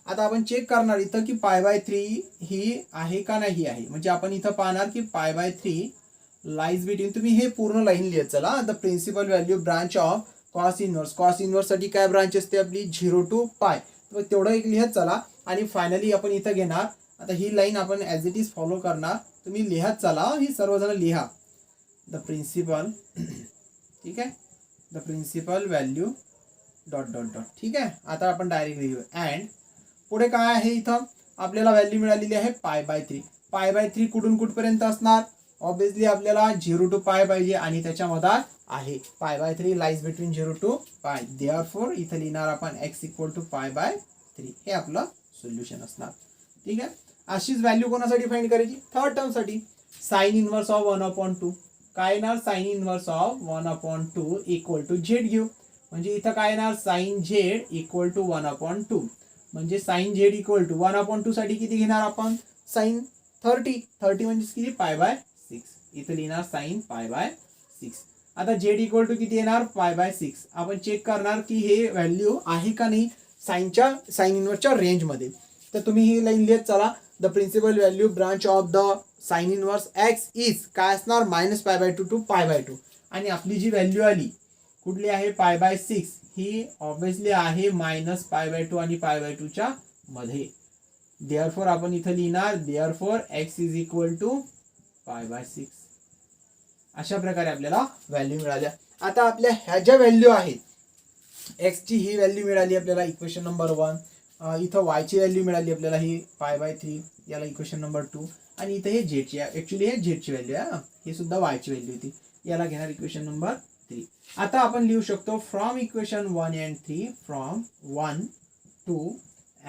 आता आपण चेक करणार इथं की π/3 ही आहे का नाही आहे. म्हणजे आपण इथं पाहणार की π/3 लाईज बिटवीन, तुम्ही हे पूर्ण लाईन लिहित चला, the principal value branch of cos inverse साठी काय ब्रांच असते आपली, 0 टू π. तेवढं एक लिहत चला. आणि फायनली आपण इथं घेणार, आता ही लाईन आपण ॲज इट इज फॉलो करणार, तुम्ही लिहत चला, ही सर्वजण लिहा, द प्रिन्सिपल, ठीक आहे, द प्रिन्सिपल व्हॅल्यू ... ठीक आहे. आता आपण डायरेक्ट लिहू. अँड पुढे काय आहे, इथं आपल्याला व्हॅल्यू मिळालेली आहे π/3. π/3 कुठून कुठपर्यंत असणार, ऑब्विसली आपल्याला 0 टू π पाहिजे आणि त्याच्यामध्ये आहे π/3 लाईज बिटवीन 0 टू π. देअरफॉर इथं लिहिणार आपण x इक्वल टू π/3. हे आपलं सोल्युशन असणार. ठीक आहे, अशीच व्हॅल्यू कोणासाठी फाइंड करायची, थर्ड टर्म साठी. साइन इनव्हर्स ऑफ 1/2 काय येणार, sine inverse of 1/2 equal to z घेऊ. म्हणजे इथं काय येणार, साइन z इक्वल टू 1/2. म्हणजे साइन z इक्वल टू 1/2 साठी किती घेणार आपण, साइन 30 म्हणजे किती, π/6. इथं लिहिणार साइन π/6. आता z इक्वल टू किती येणार, π/6. आपण चेक करणार की हे व्हॅल्यू आहे का नाही साइन इनव्हर्सच्या रेंज मध्ये. तर तुम्ही ही लाईन लिहित चला, the principal value branch of the sine inverse x is काय असणार, -π/2 टू π/2. आणि आपली जी व्हॅल्यू आली कुठली आहे, π/6, ही ऑब्विसली आहे -π/2 आणि π/2 च्या मध्ये. देअरफॉर आपण इथं लिहिणार therefore x is equal to π/6. अशा प्रकारे आपल्याला व्हॅल्यू मिळाल्या. आता आपल्या ह्या ज्या व्हॅल्यू आहेत, x ची ही व्हॅल्यू मिळाली आपल्याला इक्वेशन नंबर 1, इथं y ची व्हॅल्यू मिळाली आपल्याला ही π/3, याला इक्वेशन नंबर 2, आणि इथं हे z ची, ऍक्च्युली हे z ची व्हॅल्यू आहे, हे सुद्धा y ची व्हॅल्यू होती, याला घेणार इक्वेशन नंबर 3. आता आपण लिहू शकतो from equation 1 and 3, from 1, 2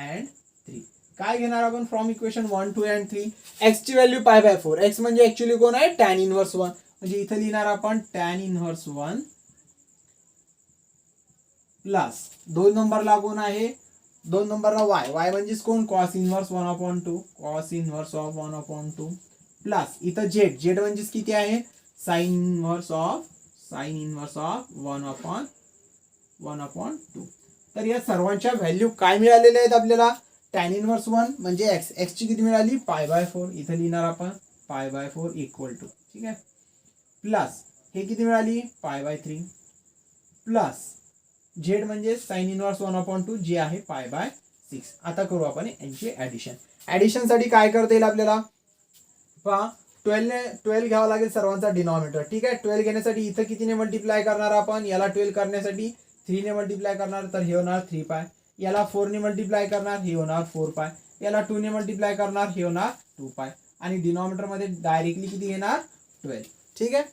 and 3. काय घेणार आपण फ्रॉम इक्वेशन 1, 2 and 3, x ची व्हॅल्यू π/4. x म्हणजे ऍक्च्युली कोण आहे, tan इनव्हर्स 1. म्हणजे इथं लिहिणार आपण tan इनव्हर्स 1 प्लस 2 नंबरला कोण आहे, 2 नंबरला y म्हणजेच कोण, cos inverse 1/2, cos inverse of 1/2 plus इथं z म्हणजेच किती आहे, साइन इनव्हर्स ऑफ 1/2. तर या सर्वांच्या व्हॅल्यू काय मिळालेल्या आहेत आपल्याला, tan इनव्हर्स 1 म्हणजे x ची किती मिळाली, π/4. इथं लिहिणार आपण π/4 इक्वल टू, ठीक आहे, प्लस हे किती मिळाली, π/3 प्लस z म्हणजे साइन इनव्हर्स 1/2 जे आहे π/6. आता करू आपण यांची ऍडिशन साठी काय करता येईल आपल्याला, पहा 12 घ्यावा लागेल सर्वांचा डिनॉमिनेटर. ठीक आहे, 12 घेण्यासाठी इथं कितीने मल्टिप्लाय करणार आपण, याला 12 करण्यासाठी 3 ने मल्टिप्लाय करणार, तर हे होणार 3π. याला 4 ने मल्टिप्लाय करणार, हे होणार 4π. याला 2 ने मल्टिप्लाय करणार, हे होणार 2π. आणि डिनॉमिनेटर मध्ये डायरेक्टली किती घेणार, 12. ठीक आहे,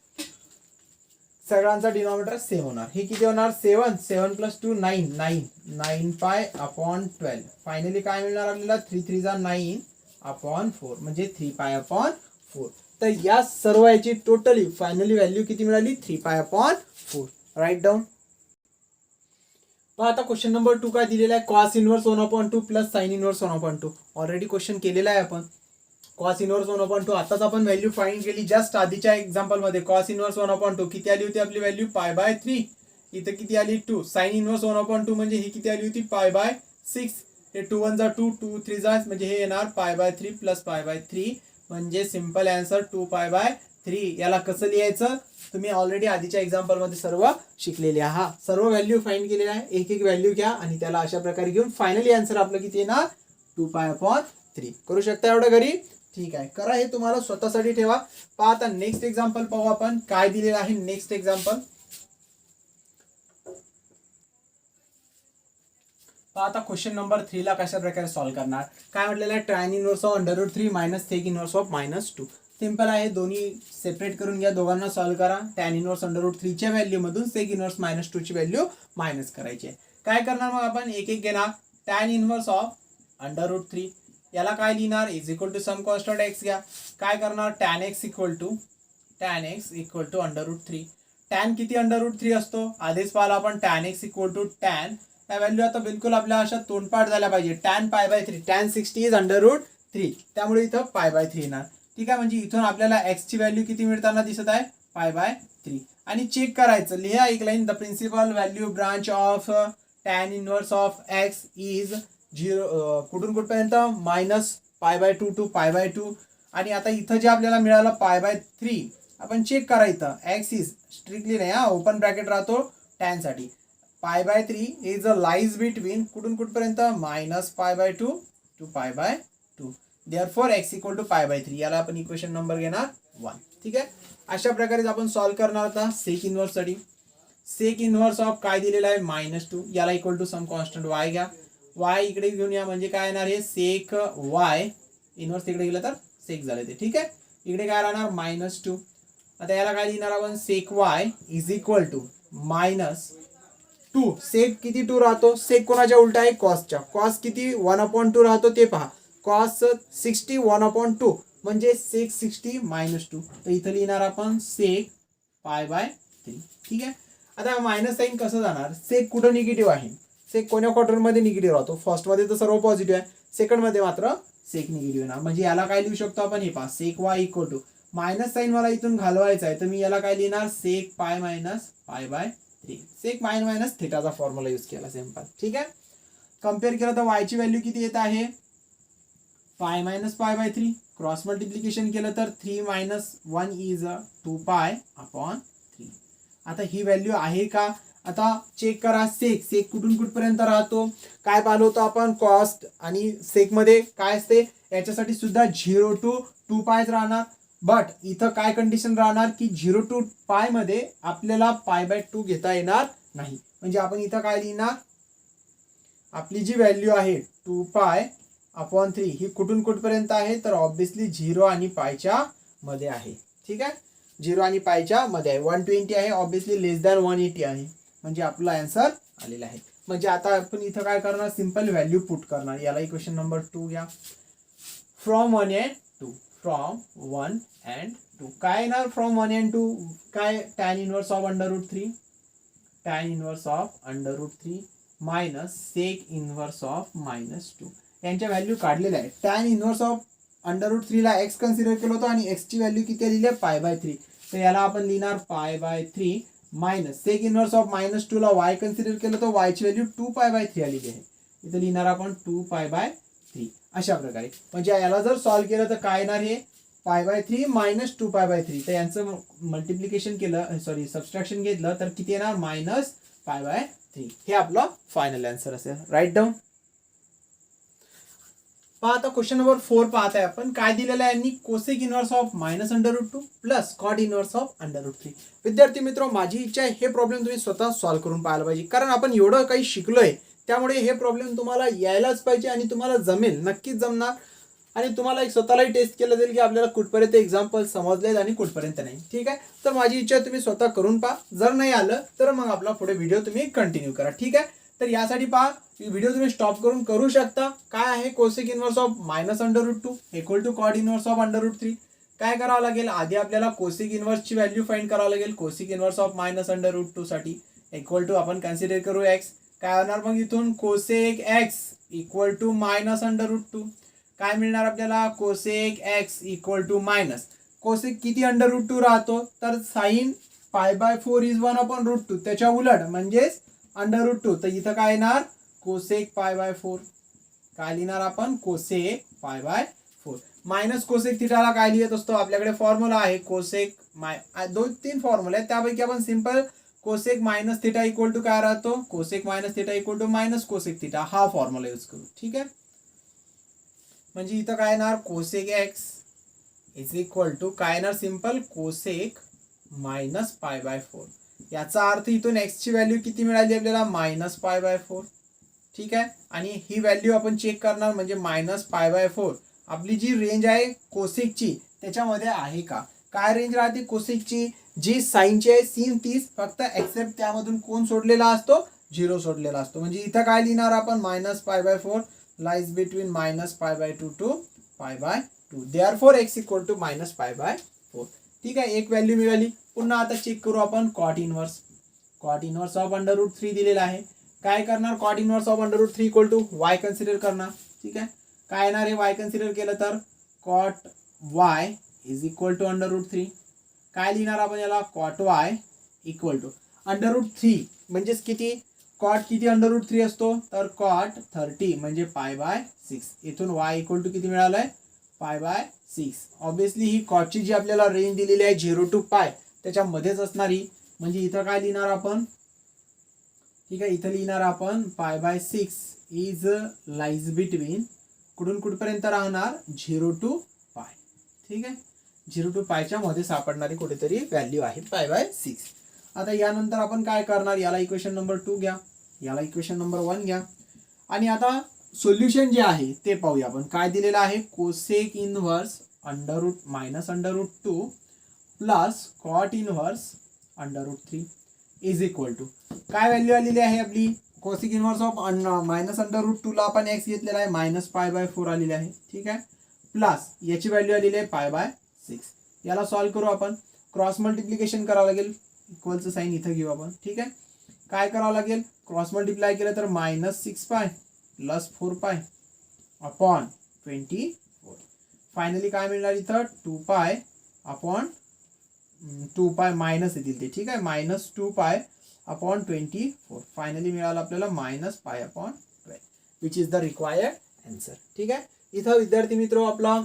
सगळ्यांचा डिनॉमिनेटर सेम होणार. हे किती होणार 7 7 + 2 9 9 9 पाय अपॉन 12. फायनली काय मिळणार आपल्याला 3 3 जा 9 अपॉन 4 म्हणजे 3 पाय अपॉन 4. तर या सर्व याची टोटली फायनली व्हॅल्यू किती मिळाली 3 पाय अपॉन 4. Right down. आता क्वेश्चन नंबर 2 काय दिलेला आहे cos inverse 1/2 plus sine inverse 1/2. Already question केलेला आहे आपण. कॉस इनवर्स 1/2 आताच आपण व्हॅल्यू फाइंड केली जस्ट आधीच्या एक्झाम्पल मध्ये. कॉस इनवर्स 1/2 किती आली होती आपली व्हॅल्यू π/3. इथं किती आली 2. साइन इनवर्स 1/2 म्हणजे ही किती आली होती π/6. हे 2 1 जा 2 2 3 जा म्हणजे हे येणार π/3 प्लस π/3 म्हणजे सिंपल आन्सर 2π/3. याला कसं लिहायचं तुम्ही ऑलरेडी आधीच्या एक्झाम्पल मध्ये सर्व शिकलेले आहात. सर्व व्हॅल्यू फाइंड केलेले आहे. एक एक व्हॅल्यू घ्या आणि त्याला अशा प्रकारे घेऊन फायनली आन्सर आपलं किती येणार 2π/3. करू शकता एवढं घरी. ठीक आहे करा. हे तुम्हाला स्वतःसाठी ठेवा. पहा आता नेक्स्ट एक्झाम्पल पाहू आपण काय दिलेलं आहे. नेक्स्ट एक्झाम्पल पहा. आता क्वेश्चन नंबर 3 ला कशा प्रकारे सॉल्व्ह करणार. काय म्हटलेलं आहे tan inverse of √3 minus sec inverse of -2. Simple आहे. दोन्ही सेपरेट करून घ्या. दोघांना सॉल्व्ह करा. tan इनवर्स √3 च्या व्हॅल्यू मधून सेक इनवर्स -2 ची व्हॅल्यू मायनस करायची आहे. काय करणार मग आपण एक एक घेणार. tan इनवर्स ऑफ √3 याला काय लिहिणार is equal to some constant x घ्या. काय करणार tan x equal to √3. tan किती √3 असतो आधीच पाहिला आपण. tan x equal to tan या व्हॅल्यू आता बिलकुल आपल्या अशा तोंडपाठ झाल्या पाहिजे. tan π/3 tan 60 इज √3 त्यामुळे इथं π/3 येणार. ठीक आहे म्हणजे इथून आपल्याला x ची व्हॅल्यू किती मिळताना दिसत आहे π/3. आणि चेक करायचं लिहा एक line. The principal value branch of tan inverse of x is 0 कुठून कुठपर्यंत -π/2 टू π/2. आणि आता इथं जे आपल्याला मिळालं π/3 आपण चेक करायचं. x इज स्ट्रिक्टली नाही हा ओपन ब्रॅकेट राहतो tan साठी. π/3 इज अ लाईज बिटवीन कुठून कुठपर्यंत -π/2 to π/2. Therefore x equal to π/3. याला आपण इक्वेशन नंबर घेणार 1. ठीक आहे अशा प्रकारे आपण सॉल्व्ह करणार. आता सेक इनवर्स साठी सेक इनवर्स ऑफ काय दिलेला आहे -2 याला equal to some constant y घ्या. y इकडे घेऊन या म्हणजे काय येणार हे सेक y इनवर्स तिकडे गेलं तर सेक झाले ते. ठीक आहे इकडे काय राहणार -2. आता याला काय लिहिणार आपण सेक y इज इक्वल टू -2. सेक किती 2 राहतो. सेक कोणाच्या उलटा आहे कॉसच्या. कॉस किती 1/2 राहतो ते पहा. कॉस 60 1/2 म्हणजे सेक 60 -2. तर इथं लिहिणार आपण सेक π/3. ठीक आहे आता मायनस साईन कसं जाणार. सेक कुठं निगेटिव्ह आहे. सेक कोण्या क्वार्टरमध्ये निगेटिव्ह राहतो. फर्स्ट मध्ये तर सर्व पॉझिटिव्ह आहे. सेकंड मध्ये मात्र सेक निगेटिव्ह येणार. म्हणजे याला काय लिहू शकतो आपण हे पहा sec y equal to minus sign मला इथून घालवायचा आहे तर मी याला काय लिहिणार सेक π - π/3. सेक मायनस थीटाचा फॉर्म्युला यूज केला सिंपल. ठीक आहे कम्पेअर केलं तर y ची व्हॅल्यू किती येत आहे π - π/3. क्रॉस मल्टिप्लिकेशन केलं तर 3 - 1 इज 2π/3. आता ही व्हॅल्यू आहे का. आता चेक करा. सेक सेक कुठून कुठपर्यंत राहतो. काय पाहिलं होतं आपण कॉस्ट आणि सेक मध्ये काय असते याच्यासाठी सुद्धा 0 to 2π राहणार. बट इथं काय कंडिशन राहणार की 0 to π मध्ये आपल्याला π/2 घेता येणार नाही. म्हणजे आपण इथं काय लिहिणार आपली जी व्हॅल्यू आहे 2π/3 ही कुठून कुठपर्यंत आहे तर ऑब्विसली 0 आणि π मध्ये आहे. ठीक आहे 0 आणि π मध्ये आहे. 120 आहे ऑब्विसली लेस दॅन 180 आहे म्हणजे आपला आन्सर आलेला आहे. म्हणजे आता आपण इथं काय करणार सिंपल व्हॅल्यू पुट करणार. याला इक्वेशन नंबर 2 घ्या. फ्रॉम 1 and 2 काय येणार फ्रॉम 1 and 2 काय tan inverse of √3 minus sec inverse of -2 यांच्या व्हॅल्यू काढलेल्या आहे. tan इनवर्स ऑफ √3 ला x कन्सिडर केलं होतं आणि x ची व्हॅल्यू किती आलेली आहे π/3. तर याला आपण लिहिणार π/3 मायनस सेक इनवर्स ऑफ -2 ला y कन्सिडर केलं तर y ची व्हॅल्यू 2π/3 आलेली आहे. इथे लिहिणार आपण 2π/3 अशा प्रकारे. म्हणजे याला जर सॉल्व्ह केलं तर काय येणार हे π/3 मायनस 2π/3. तर यांचं मल्टिप्लिकेशन केलं सबस्ट्रॅक्शन घेतलं तर किती येणार -π/3. हे आपलं फायनल आन्सर असेल. Right down. पहा आता क्वेश्चन नंबर 4 पाहत आहे आपण. काय दिलेलं आहे यांनी cosec inverse of -√2 plus cot inverse of √3. विद्यार्थी मित्र माझी इच्छा आहे हे प्रॉब्लेम तुम्ही स्वतः सॉल्व्ह करून पाहायला पाहिजे. कारण आपण एवढं काही शिकलोय त्यामुळे हे प्रॉब्लेम तुम्हाला यायलाच पाहिजे आणि तुम्हाला जमेल नक्कीच जमणार. आणि तुम्हाला एक स्वतःलाही टेस्ट केलं जाईल की आपल्याला कुठपर्यंत एक्झाम्पल समजलेत आणि कुठपर्यंत नाही. ठीक आहे, तर माझी इच्छा आहे तुम्ही स्वतः करून पहा. जर नाही आलं तर मग आपला पुढे व्हिडिओ तुम्ही कंटिन्यू करा. ठीक आहे, तर यासाठी पहा व्हिडिओ तुम्ही स्टॉप करून करू शकता. काय आहे cosec inverse of -√2 equal to cot inverse of √3. काय करावं लागेल, आधी आपल्याला कोसेक इनवर्सची व्हॅल्यू फाइंड करावं लागेल. कोसेक इनवर्स ऑफ -√2 साठी इक्वल टू आपण कन्सिडर करू x. काय होणार मग इथून कोसेक x इक्वल टू -√2. काय मिळणार आपल्याला, cosec x equal to minus cosec किती √2 राहतो, तर साइन π/4 इज 1/√2. त्याच्या उलट म्हणजेच √2. तर इथं काय येणार, कोसेक π/4. काय लिहिणार आपण, कोसेक π/4. मायनस कोसेक थिटाला काय लिहित असतो, आपल्याकडे फॉर्म्युला आहे कोसेक 2-3 फॉर्म्युला आहेत, त्यापैकी आपण simple cosec minus theta equal to काय राहतो, cosec minus theta equal to minus cosec theta हा फॉर्म्युला यूज करू. ठीक आहे, म्हणजे इथं काय येणार, cosec x is equal to काय येणार, सिंपल कोसेक मायनस π/4. याचा अर्थ इथून एक्स ची व्हॅल्यू किती मिळाली आपल्याला, -π/4. ठीक आहे, आणि ही व्हॅल्यू आपण चेक करणार म्हणजे -π/4 आपली जी रेंज आहे कोसेकची त्याच्यामध्ये आहे का. काय रेंज राहते कोसेकची, जी साईनची आहे sin 30, फक्त एक्सेप्ट त्यामधून कोण सोडलेला असतो, 0 सोडलेला असतो. म्हणजे इथं काय लिहिणार आपण, -π/4 lies between -π/2 to π/2. Therefore x equal to -π/4. ठीक आहे, एक व्हॅल्यू मिळाली. पुन्हा आता चेक करू आपण cot inverse. Cot inverse of √3 दिलेला आहे. काय करणार, cot inverse of √3 equal to y consider करणार. ठीक आहे, काय येणार आहे y कन्सिडर केलं तर cot y is equal to √3. काय लिहिणार आपण याला, कॉट y इक्वल टू √3 म्हणजेच किती, कॉट किती √3 असतो, तर कॉट 30 म्हणजे π/6. इथून y इक्वल टू किती मिळालंय, π/6. ऑब्विसली ही कॉटची जी आपल्याला रेंज दिलेली आहे 0 to π त्याच्यामध्येच असणारी, म्हणजे इथं काय लिहिणार आपण, ठीक आहे, इथं लिहिणार आपण π/6 इज लाईज बिटवीन कुठून कुठपर्यंत राहणार, 0 to π. ठीक आहे, 0 to π च्या मध्ये सापडणारी कुठेतरी व्हॅल्यू आहे π/6. आता यानंतर आपण काय करणार, याला इक्वेशन नंबर 2 घ्या, याला इक्वेशन नंबर 1 घ्या, आणि आता सोल्युशन जे आहे ते पाहूया आपण. काय दिलेलं आहे, cosec inverse -√2 plus cot inverse √3 is equal to काय व्हॅल्यू आलेली आहे आपली, कोसेक इनवर्स ऑफ -√2 ला आपण x घेतलेला आहे -π/4 आलेली आहे. ठीक आहे, प्लस याची व्हॅल्यू आलेली आहे π/6. याला सॉल्व्ह करू आपण, क्रॉस मल्टिप्लिकेशन करावं लागेल, इक्वलचं साईन इथं घेऊ आपण. ठीक आहे, काय करावं लागेल, क्रॉस मल्टिप्लाय केलं तर -6π प्लस 4π अपॉन 24. फायनली काय मिळणार इथं, 2π अपॉन 2π मायनस येतील ते. ठीक आहे, -2π अपॉन 24. फायनली मिळालं आपल्याला -π/12 which is the required answer. ठीक आहे, इथं विद्यार्थी मित्र आपला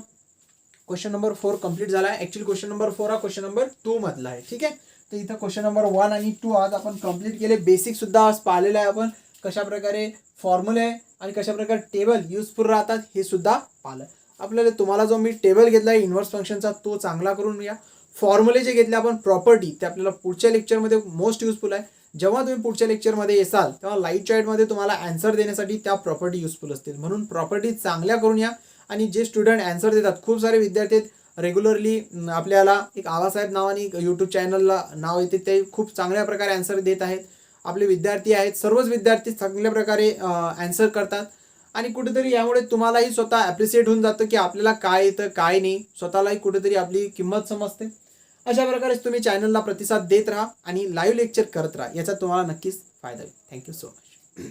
क्वेश्चन नंबर 4 कंप्लीट झाला आहे. ऍक्च्युअली क्वेश्चन नंबर 4 हा क्वेश्चन नंबर 2 मधला आहे. ठीक आहे, तर इथं क्वेश्चन नंबर 1 आणि 2 आज आपण कंप्लीट केले. बेसिक सुद्धा आज पाहिलेलं आहे आपण, कशा प्रकारे फॉर्म्युले आणि कशा प्रकारे टेबल युजफुल राहतात हे सुद्धा पाहिलं. आपल्याला तुम्हाला जो मी टेबल घेतला आहे इन्व्हर्स फंक्शनचा तो चांगला करून घ्या. फॉर्म्युले जे घेतले आपण प्रॉपर्टी ते आपल्याला पुढच्या लेक्चरमध्ये मोस्ट युजफुल आहे. जेव्हा तुम्ही पुढच्या लेक्चरमध्ये येसाल तेव्हा लाईव्ह चॅटमध्ये तुम्हाला आन्सर देण्यासाठी त्या प्रॉपर्टी युजफुल असतील. म्हणून प्रॉपर्टी चांगल्या करून या. आणि जे स्टुडंट आन्सर देतात, खूप सारे विद्यार्थी रेग्युलरली आपल्याला एक आवासाहेब नावाने यूट्यूब चॅनलला नाव येते, ते खूप चांगल्या प्रकारे आन्सर देत आहेत. आपले विद्यार्थी आहेत, सर्वच विद्यार्थी चांगल्या प्रकारे आन्सर करतात. आणि कुठेतरी यामुळे तुम्हालाही स्वतः ॲप्रिशिएट होऊन जातं की आपल्याला काय येतं काय नाही, स्वतःलाही कुठेतरी आपली किंमत समजते. अशा प्रकारे तुम्ही चॅनलला प्रतिसाद देत राहा आणि लाईव्ह लेक्चर करत राहा, याचा तुम्हाला नक्कीच फायदा होईल. Thank you so much.